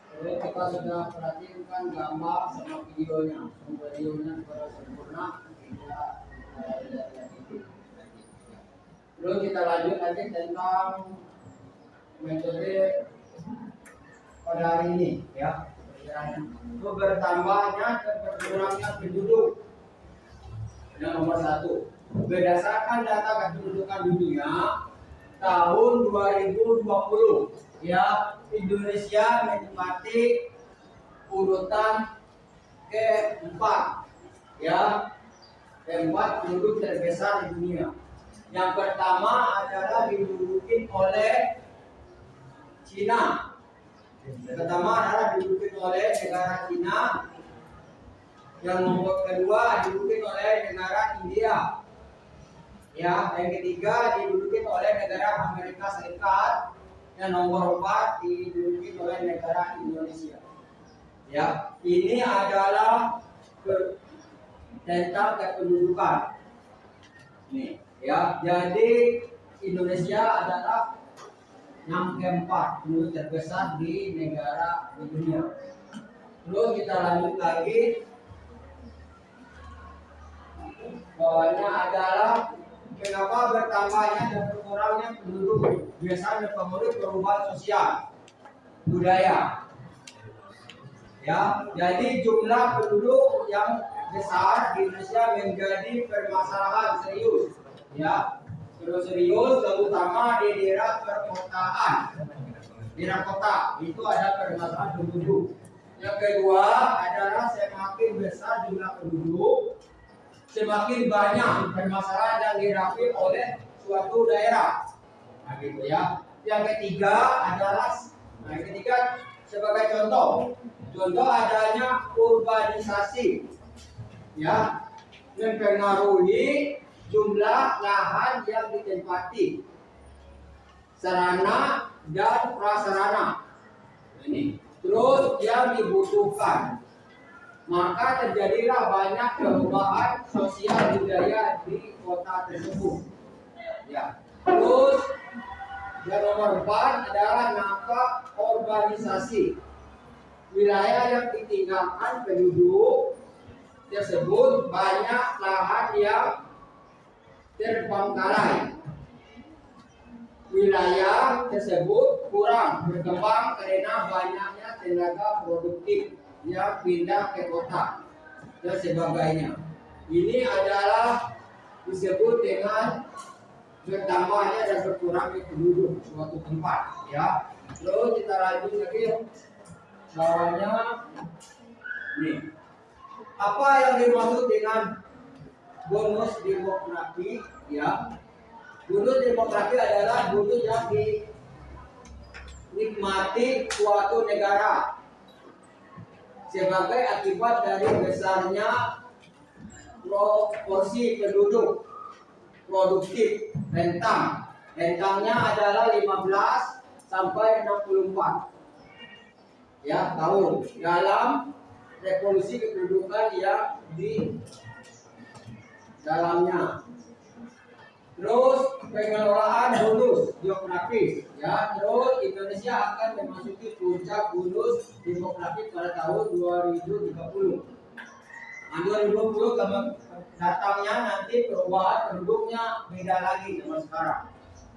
Jadi kita sudah perhatikan gambar sama videonya, videonya sudah sempurna. Lalu kita lanjut lagi tentang metode pada hari ini, ya. Itu bertambahnya dan berkurangnya penduduk. Yang nomor 1. Berdasarkan data kependudukan dunia tahun 2020, ya, Indonesia menempati urutan keempat, ya, keempat penduduk terbesar di dunia. Yang pertama adalah diduduki oleh Cina. Pertama adalah diduduki oleh negara Cina. Yang nomor kedua diduduki oleh negara India. Ya, yang ketiga diduduki oleh negara Amerika Serikat. Yang nomor 4 diduduki oleh negara Indonesia. Ya, ini adalah tentang kependudukan. Nih, ya, jadi Indonesia adalah yang keempat penduduk terbesar di negara di dunia. Lalu kita lanjut lagi. Bawahnya adalah kenapa bertambahnya dan berkurangnya penduduk. Biasanya mempengaruhi perubahan sosial, budaya. Ya, jadi jumlah penduduk yang besar di Indonesia menjadi permasalahan serius. Ya, serius terutama di daerah perkotaan. Daerah kota itu ada permasalahan penduduk. Yang kedua adalah semakin besar jumlah penduduk, semakin banyak permasalahan yang dihadapi oleh suatu daerah. Nah, gitu ya. Yang ketiga adalah, sebagai contoh adanya urbanisasi, ya, mempengaruhi jumlah lahan yang ditempati, sarana dan prasarana. Ini. Terus yang dibutuhkan. Maka terjadilah banyak perubahan sosial budaya di kota tersebut. Ya. Terus yang nomor 4 adalah nafas urbanisasi. Wilayah yang ditinggalkan penduduk tersebut banyak lahan yang terbengkalai. Wilayah tersebut kurang berkembang karena banyaknya tenaga produktif yang pindah ke kota dan sebagainya. Ini adalah disebut dengan bertambahnya dan berkurangnya penduduk suatu tempat. Ya. Terus kita lanjut lagi bawahnya. Nih. Apa yang dimaksud dengan bonus demografi? Ya. Bonus demografi adalah bonus yang dinikmati suatu negara sebagai akibat dari besarnya proporsi penduduk produktif rentang. Rentangnya adalah 15 sampai 64 ya tahun dalam revolusi kependudukan yang di dalamnya. Terus pengelolaan bonus geografis ya. Terus Indonesia akan memasuki puncak bonus demografis pada tahun 2030. Nah, 2020 datangnya nanti perubahan penduduknya beda lagi sama sekarang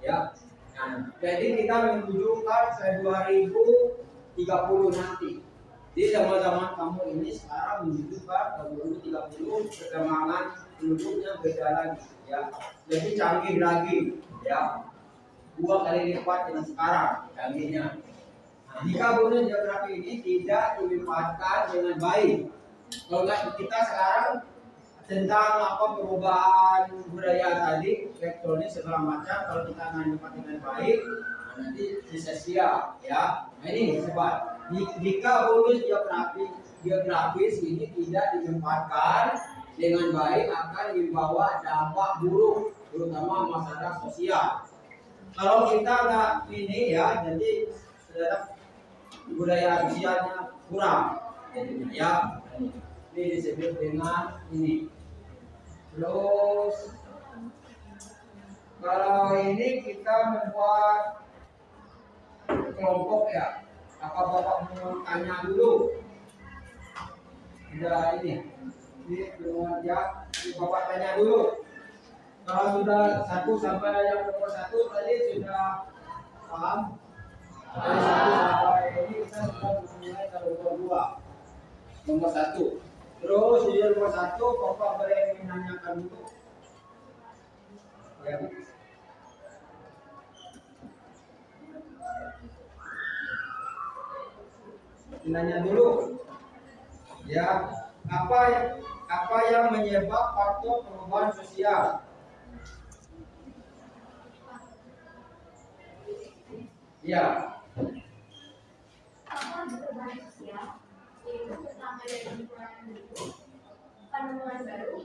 ya. Nah, jadi kita menunjukkan ke 2030 nanti. Di zaman-zaman kamu ini sekarang menunjukkan ke 2030 perkembangan penduduknya beda lagi ya. Jadi canggih lagi ya. 2 kali lipat dengan sekarang canggihnya. Nah, jika bonus geografi ini tidak dimanfaatkan dengan baik, kalau kita sekarang tentang apa perubahan budaya tadi, elektronik segala macam, kalau kita manfaatkan dengan baik, nanti sia-sia ya. Nah, ini sebab jika bonus geografis ini tidak dimanfaatkan dengan baik akan membawa dampak buruk, terutama masalah sosial. Kalau kita nggak ini ya, jadi budaya sosialnya kurang, ya. Ini disebut dengan ini. Terus kalau ini kita membuat kelompok ya. Apa Bapak mau tanya dulu? Sudah ini belum ya. Bapak tanya dulu. Kalau sudah 1 sampai yang nomor 1 tadi sudah paham? Dari 1 sampai ini kita sudah mulai ke nomor 2. Nomor 1. Terus di nomor 1 Bapak boleh menanyakan dulu. Ya. Nanya dulu. Ya, apa yang menyebab faktor perubahan sosial? Ya. Faktor perubahan sosial yaitu pertama dari lingkungan penduduk, penemuan baru,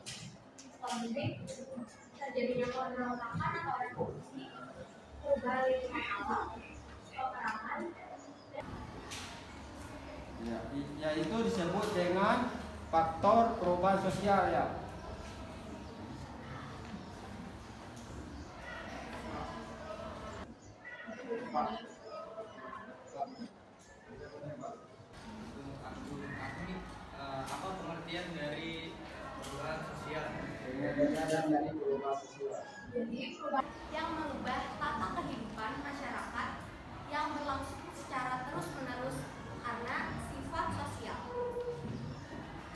konflik, terjadinya pemberontakan atau revolusi, perubahan lingkungan alam, peperangan, Ya, itu disebut dengan faktor perubahan sosial ya. Apa pengertian dari perubahan sosial? Dari perubahan sosial. jadi perubahan yang mengubah tata kehidupan masyarakat yang berlangsung secara terus-menerus karena sifat sosial.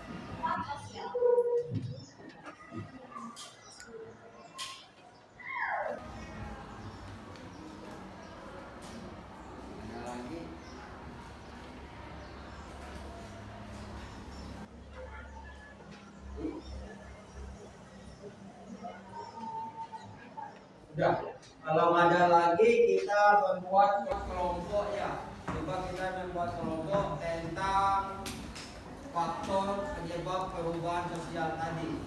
Sifat sosial. Ada lagi? Udah. Kalau ada lagi kita membuat kelompok ya. Coba kita membuat kelompok tentang faktor penyebab perubahan sosial tadi.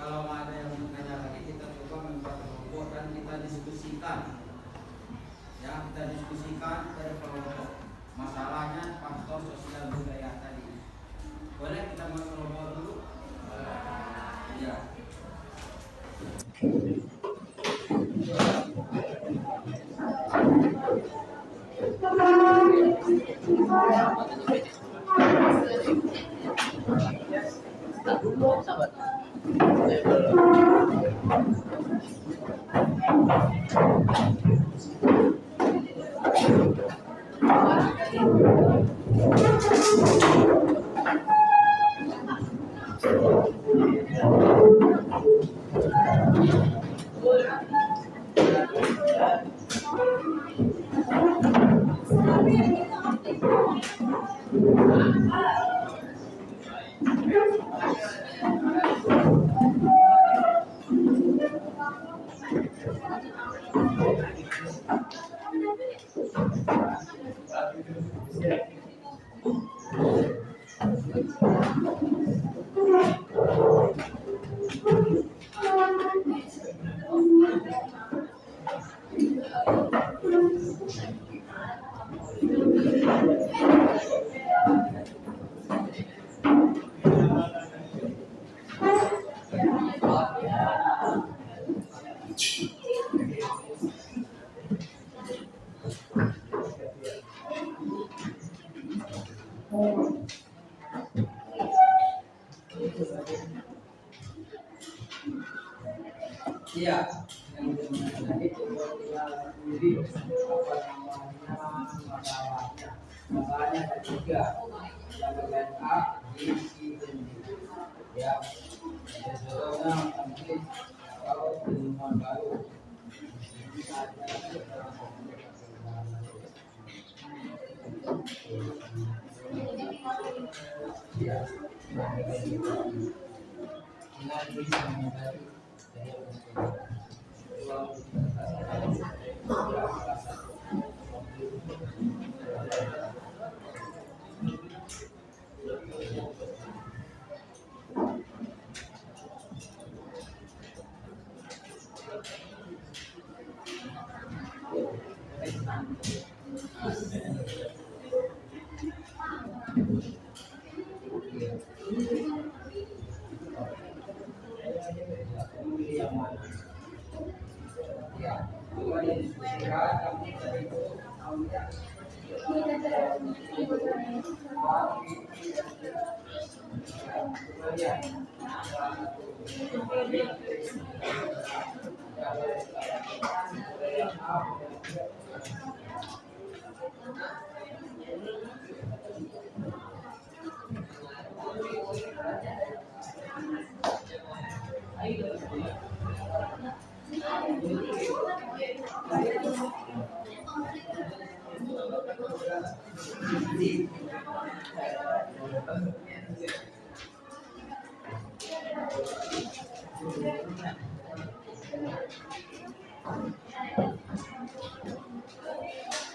kalau nggak ada yang nanya lagi, kita coba membuat kelompok dan kita diskusikan. Ya, kita diskusikan dari kelompok masalahnya faktor sosial budaya tadi. Boleh kita buat kelompok dulu? Ya. Iya, yang tadi coba kita sendiri apa namanya masalahnya. Masalahnya ada tiga, yang bagian A, B, C, dan D. Ya, contohnya mungkin kalau penemuan baru. Ya,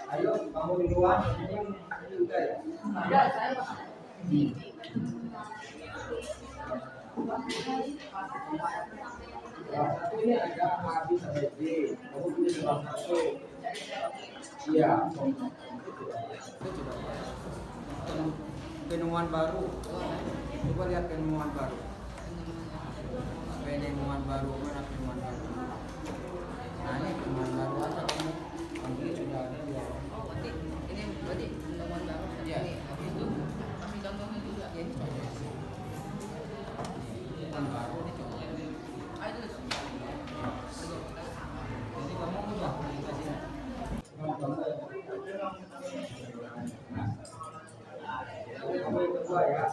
ayo kamu duluan, ini juga ya. Ya, saya Pak. Yang satu ini ada A, B sampai D. Kamu pilih salah satu. Iya. Penemuan baru. Coba lihat penemuan baru. Penemuan baru, mana penemuan baru? Nah, ini penemuan baru aja kamu ambil sudah ada dua. Oh, berarti penemuan baru. Iya. Ini habis itu kasih contohnya juga. Ya, ini contohnya. Penemuan baru ini coba. Ayo tulis. Jadi kamu udah dikasih. Kamu yang kedua ya.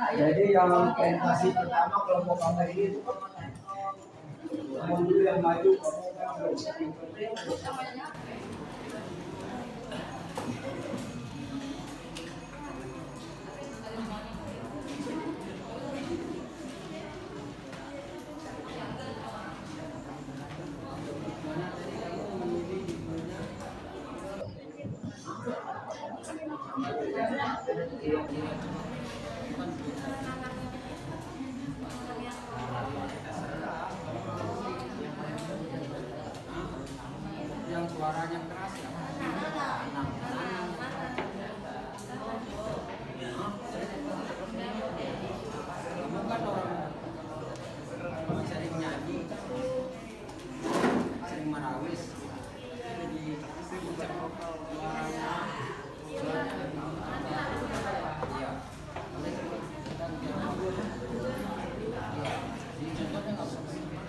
Jadi yang presentasi pertama kelompok kamu ini kamu dulu yang maju, kamu kan Yang suaranya keras ya. Kamu kan orang sering nyanyi, sering marawis. Jadi ucap suaranya. Iya. Jadi contohnya nggak usah begini.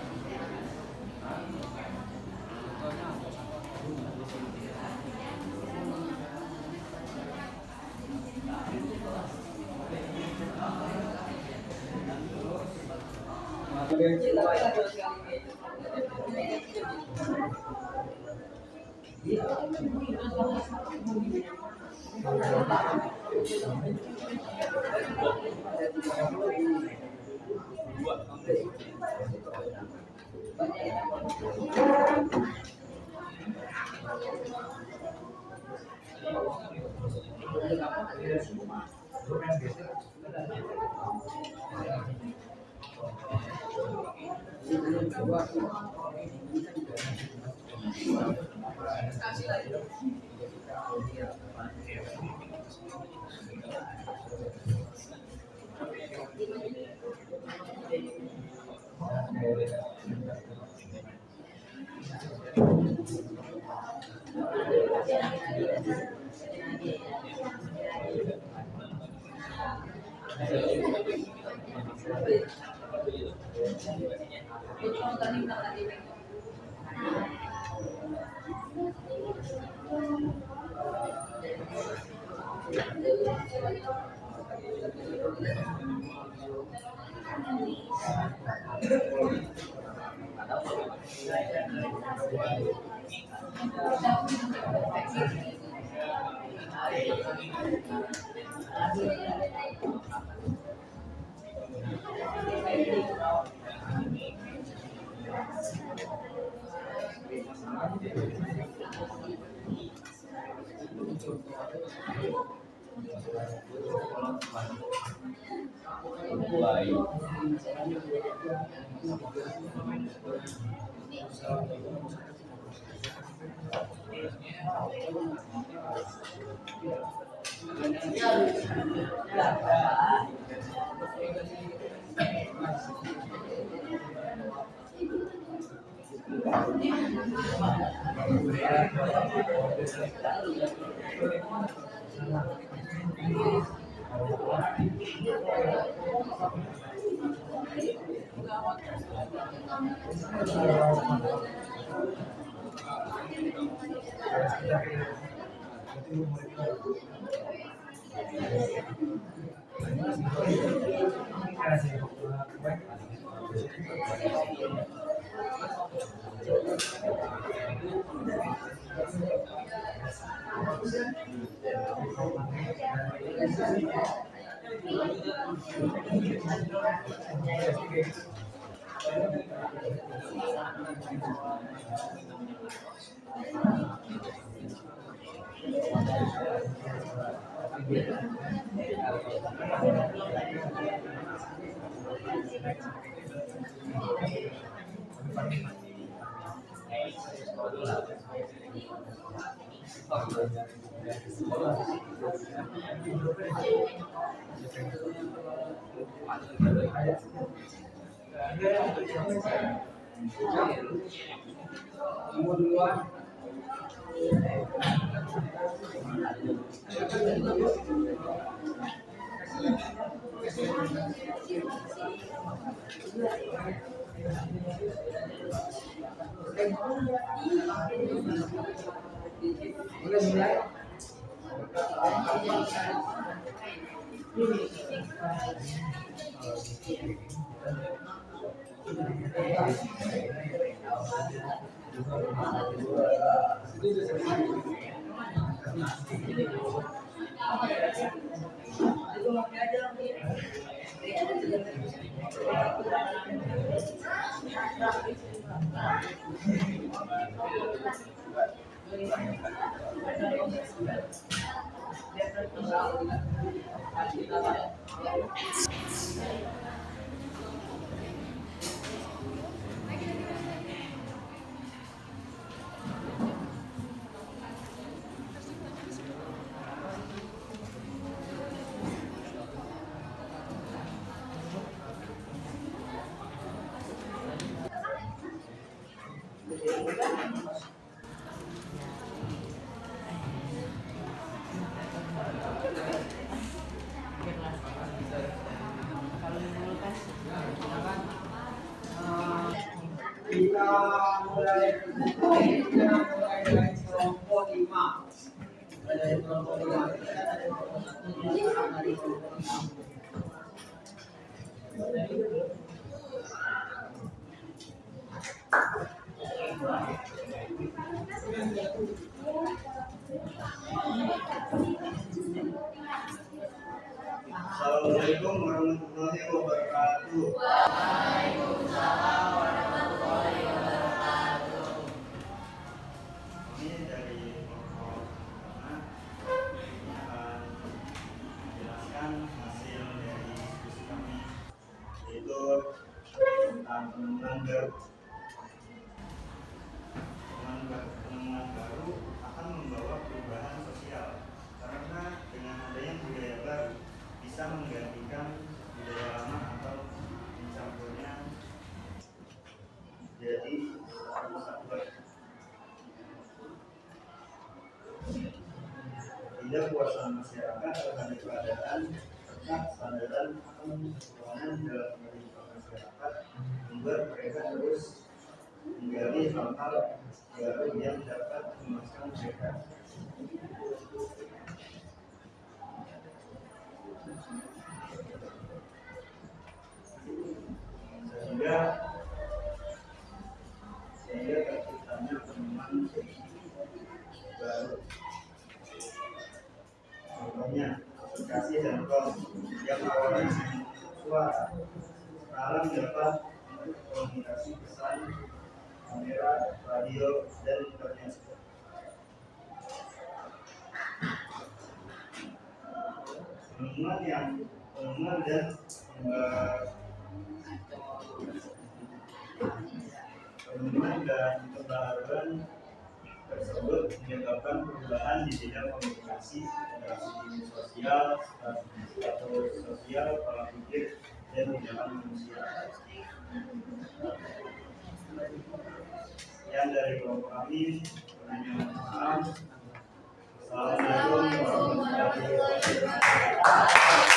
Contohnya Kamu duluan. Boleh mulai. Kita mulai dari kelompok 5. Dari kelompok 5 kita dari kelompok 1 dari kelompok 6. Assalamualaikum warahmatullahi wabarakatuh. Kami dari kelompok pertama akan menjelaskan hasil dari diskusi kami, yaitu tentang penemuan baru akan membawa perubahan sosial, karena dengan adanya budaya baru bisa menggantikan budaya lama atau mencampurnya jadi satu kesatuan. Ketidakpuasan masyarakat terhadap keadaan serta kesadaran akan kekurangan dalam kehidupan masyarakat membuat mereka terus menggali hal-hal baru yang dapat memuaskan mereka. Sehingga terciptanya penemuan baru. Contohnya aplikasi handphone yang awalnya suara sekarang dapat komunikasi pesan, kamera, radio, dan internet. Penemuan dan pembaharuan tersebut menyebabkan perubahan di bidang komunikasi, interaksi sosial, status sosial, pola pikir, dan tindakan manusia. Sekian dari kelompok kami. Maaf. Assalamualaikum warahmatullahi wabarakatuh.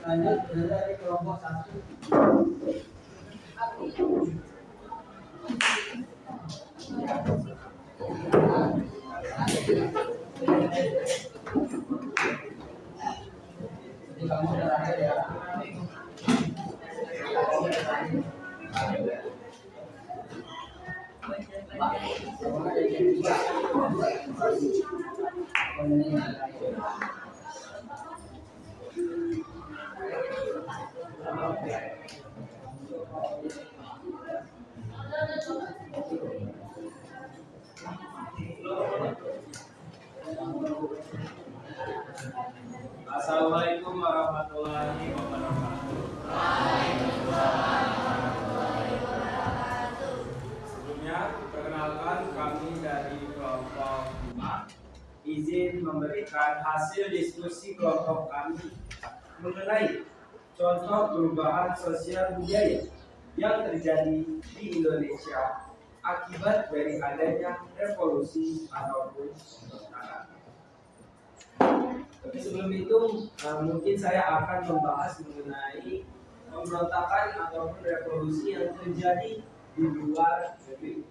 Lanjut dari kelompok 1. Jadi kamu terakhir ya. Assalamualaikum warahmatullahi wabarakatuh. Sebelumnya, perkenalkan kami dari kelompok 5 izin memberikan hasil diskusi kelompok kami mengenai contoh perubahan sosial budaya yang terjadi di Indonesia akibat dari adanya revolusi ataupun pemberontakan. Tapi sebelum itu, mungkin saya akan membahas mengenai pemberontakan ataupun revolusi yang terjadi di luar negeri.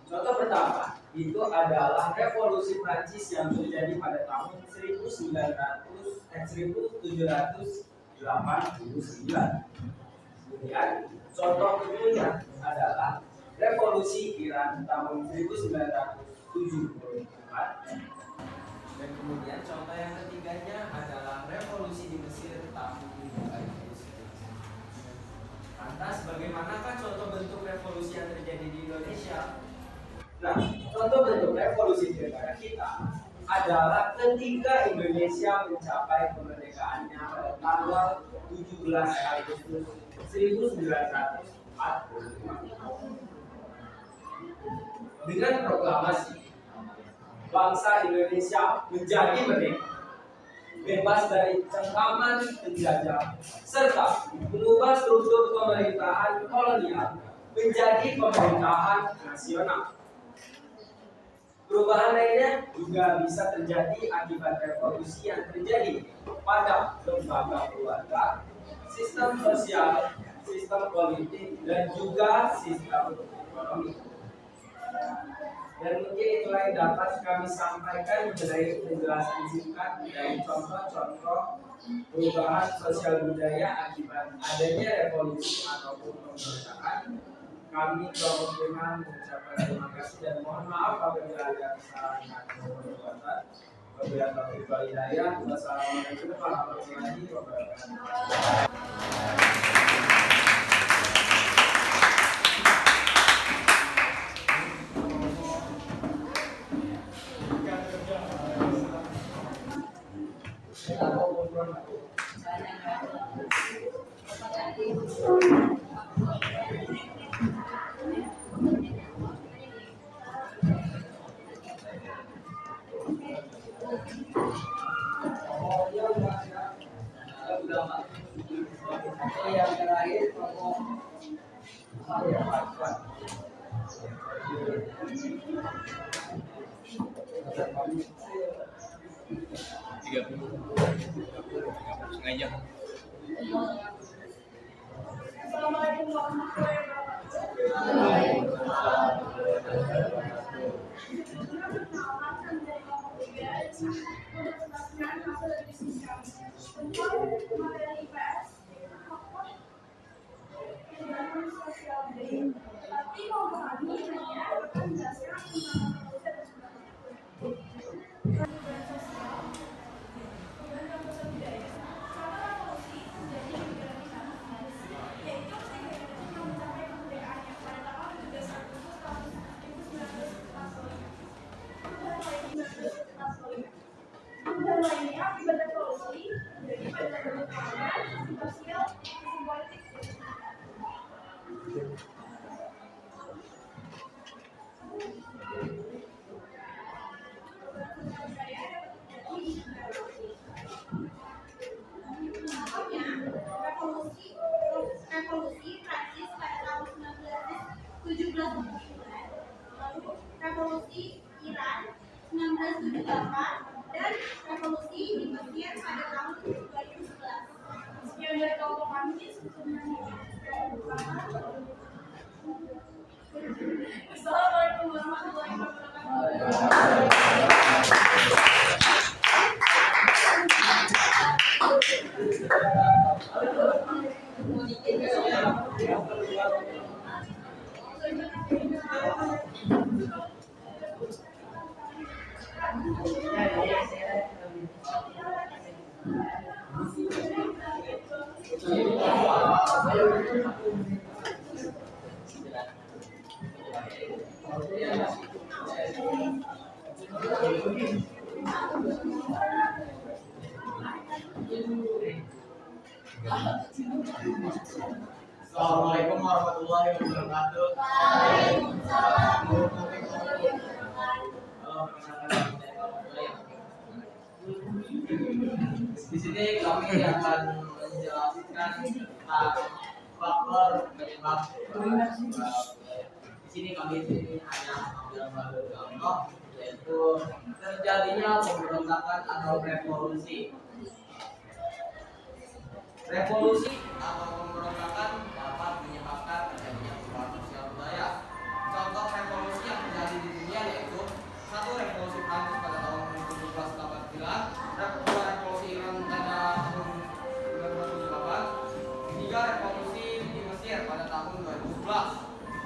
Contoh pertama itu adalah revolusi Prancis yang terjadi pada tahun 1789. Kemudian contoh kedua adalah revolusi Iran tahun 1974. Dan kemudian contoh yang ketiganya adalah revolusi di Mesir tahun 2011. Lantas bagaimanakah contoh bentuk revolusi yang terjadi di Indonesia. Nah, contoh bentuk revolusi di negara kita adalah ketika Indonesia mencapai kemerdekaannya pada tanggal 17 Agustus 1945. Dengan proklamasi bangsa Indonesia menjadi merdeka, bebas dari cengkaman penjajah, serta mengubah struktur pemerintahan kolonial menjadi pemerintahan nasional. Perubahan lainnya juga bisa terjadi akibat revolusi yang terjadi pada lembaga keluarga, sistem sosial, sistem politik, dan juga sistem ekonomi. Dan mungkin itulah yang dapat kami sampaikan mengenai penjelasan singkat dari contoh-contoh perubahan sosial budaya akibat adanya revolusi ataupun pemberontakan. Kami kelompok Firman mengucapkan terima kasih dan mohon maaf apabila ada kesalahan atau perbuatan. Wabillahi taufiq wal hidayah. Wassalamualaikum warahmatullahi wabarakatuh. Yang terakhir Assalamualaikum warahmatullahi Revolusi Prancis pada tahun 1917, lalu revolusi Iran 1978 dan revolusi di Mesir pada tahun 2011. Yang dari kelompok kami Assalamualaikum warahmatullahi Assalamualaikum warahmatullahi wabarakatuh. Di sini kami akan menjelaskan tentang faktor penyebab. Di sini kami hanya mengambil contoh, yaitu terjadinya pemberontakan atau revolusi. Revolusi atau pemberontakan dapat menyebabkan terjadinya perubahan sosial budaya. Contoh revolusi yang terjadi di dunia yaitu satu, revolusi Prancis pada tahun 1789, dua, revolusi Iran pada tahun 1978, tiga, revolusi di Mesir pada tahun 2011.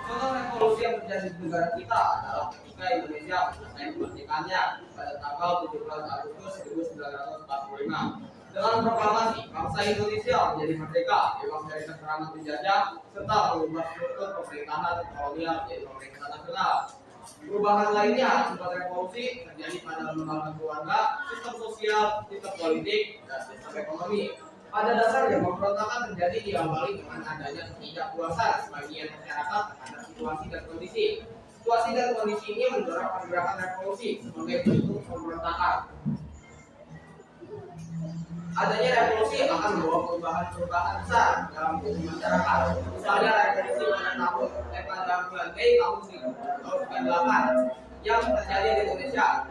Contoh revolusi yang terjadi di negara kita adalah ketika Indonesia menyelesaikan kemerdekaannya pada tanggal 17 Agustus 1945. Dengan proklamasi bangsa Indonesia menjadi merdeka, bebas dari keterangan penjajah, serta mengubah struktur pemerintahan kolonial menjadi pemerintahan nasional. Perubahan lainnya akibat revolusi terjadi pada lembaga keluarga, sistem sosial, sistem politik, dan sistem ekonomi. Pada dasarnya pemberontakan terjadi diawali dengan adanya ketidakpuasan sebagian masyarakat terhadap situasi dan kondisi. Situasi dan kondisi ini mendorong pergerakan revolusi sebagai bentuk pemberontakan. Adanya revolusi akan membawa perubahan-perubahan besar dalam tubuh masyarakat. Misalnya revolusi pada bulan Mei tahun 1998 yang terjadi di Indonesia.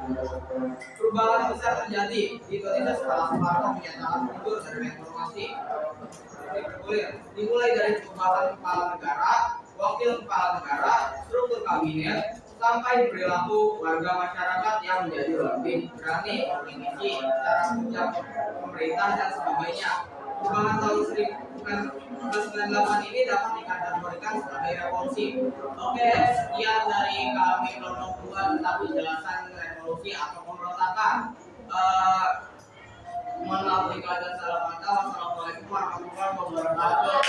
Perubahan besar terjadi di Indonesia setelah Soekarno menyatakan mundur dari reformasi. Dimulai dari perubahan kepala negara, wakil kepala negara, struktur kabinet, sampai perilaku warga masyarakat yang menjadi lebih berani mengkritisi cara kerja pemerintah dan sebagainya. Perubahan tahun 1998 ini dapat dikategorikan sebagai revolusi. Oke, sekian dari kami kelompok 2 tentang penjelasan revolusi atau pemberontakan. Mohon maaf jika ada salah kata. Wassalamualaikum warahmatullahi wabarakatuh.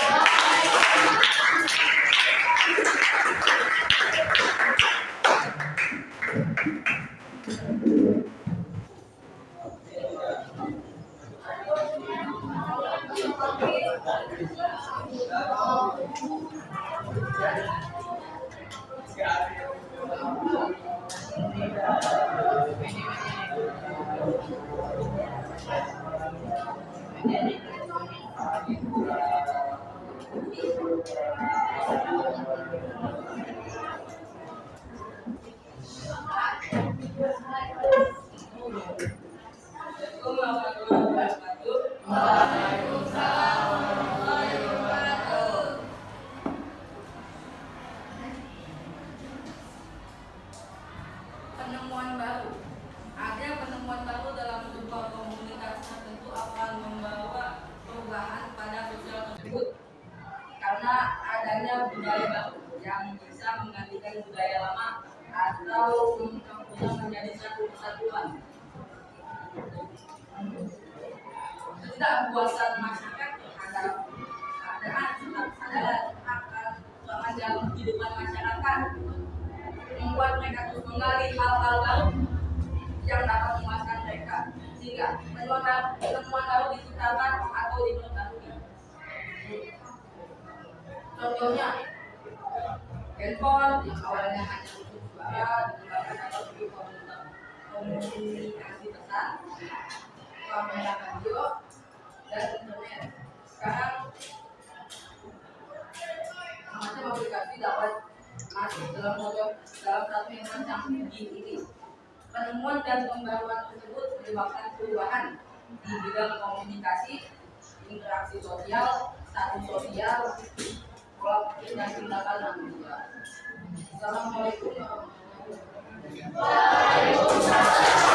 Penemuan baru. Ada penemuan baru dalam sebuah komunitas tertentu akan membawa perubahan pada sosial tersebut karena adanya budaya baru yang bisa menggantikan budaya lama atau mempermudah menjadi satu kesatuan. Ketidakpuasan masyarakat terhadap keadaan adalah akan dalam kehidupan masyarakat membuat mereka terus menggali hal-hal baru yang dapat memuaskan mereka sehingga penemuan baru diciptakan atau diperbarui. Contohnya handphone yang awalnya hanya untuk suara dikembangkan sebagai komunikasi pesan, kamera video, dan internet. Sekarang macam aplikasi dapat masuk dalam satu yang rancang ini. Penemuan dan pembaruan tersebut menyebabkan perubahan di bidang komunikasi, interaksi sosial, status sosial, pola pikir dan tindakan manusia. Assalamualaikum warahmatullahi wabarakatuh.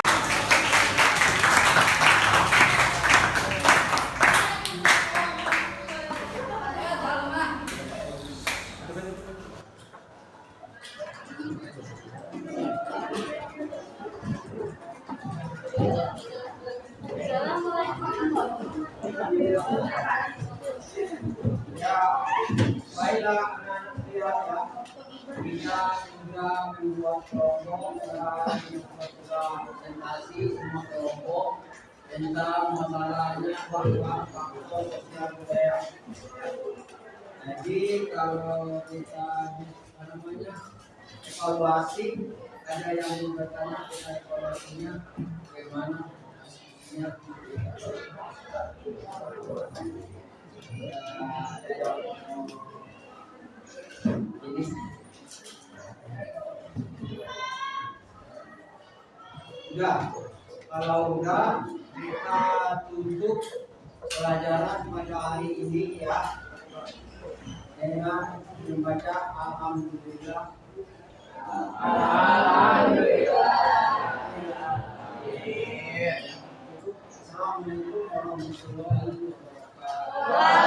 Ya, baiklah anak-anak sekalian ya. Kita sudah membuat kelompok dan sudah presentasi semua kelompok tentang masalahnya faktor sosial budaya. Jadi kalau kita evaluasi, ada yang bertanya kita evaluasinya bagaimana? Ini udah, kalau udah kita tutup pelajaran pada hari ini ya dengan membaca alhamdulillah. Assalamualaikum warahmatullahi wabarakatuh.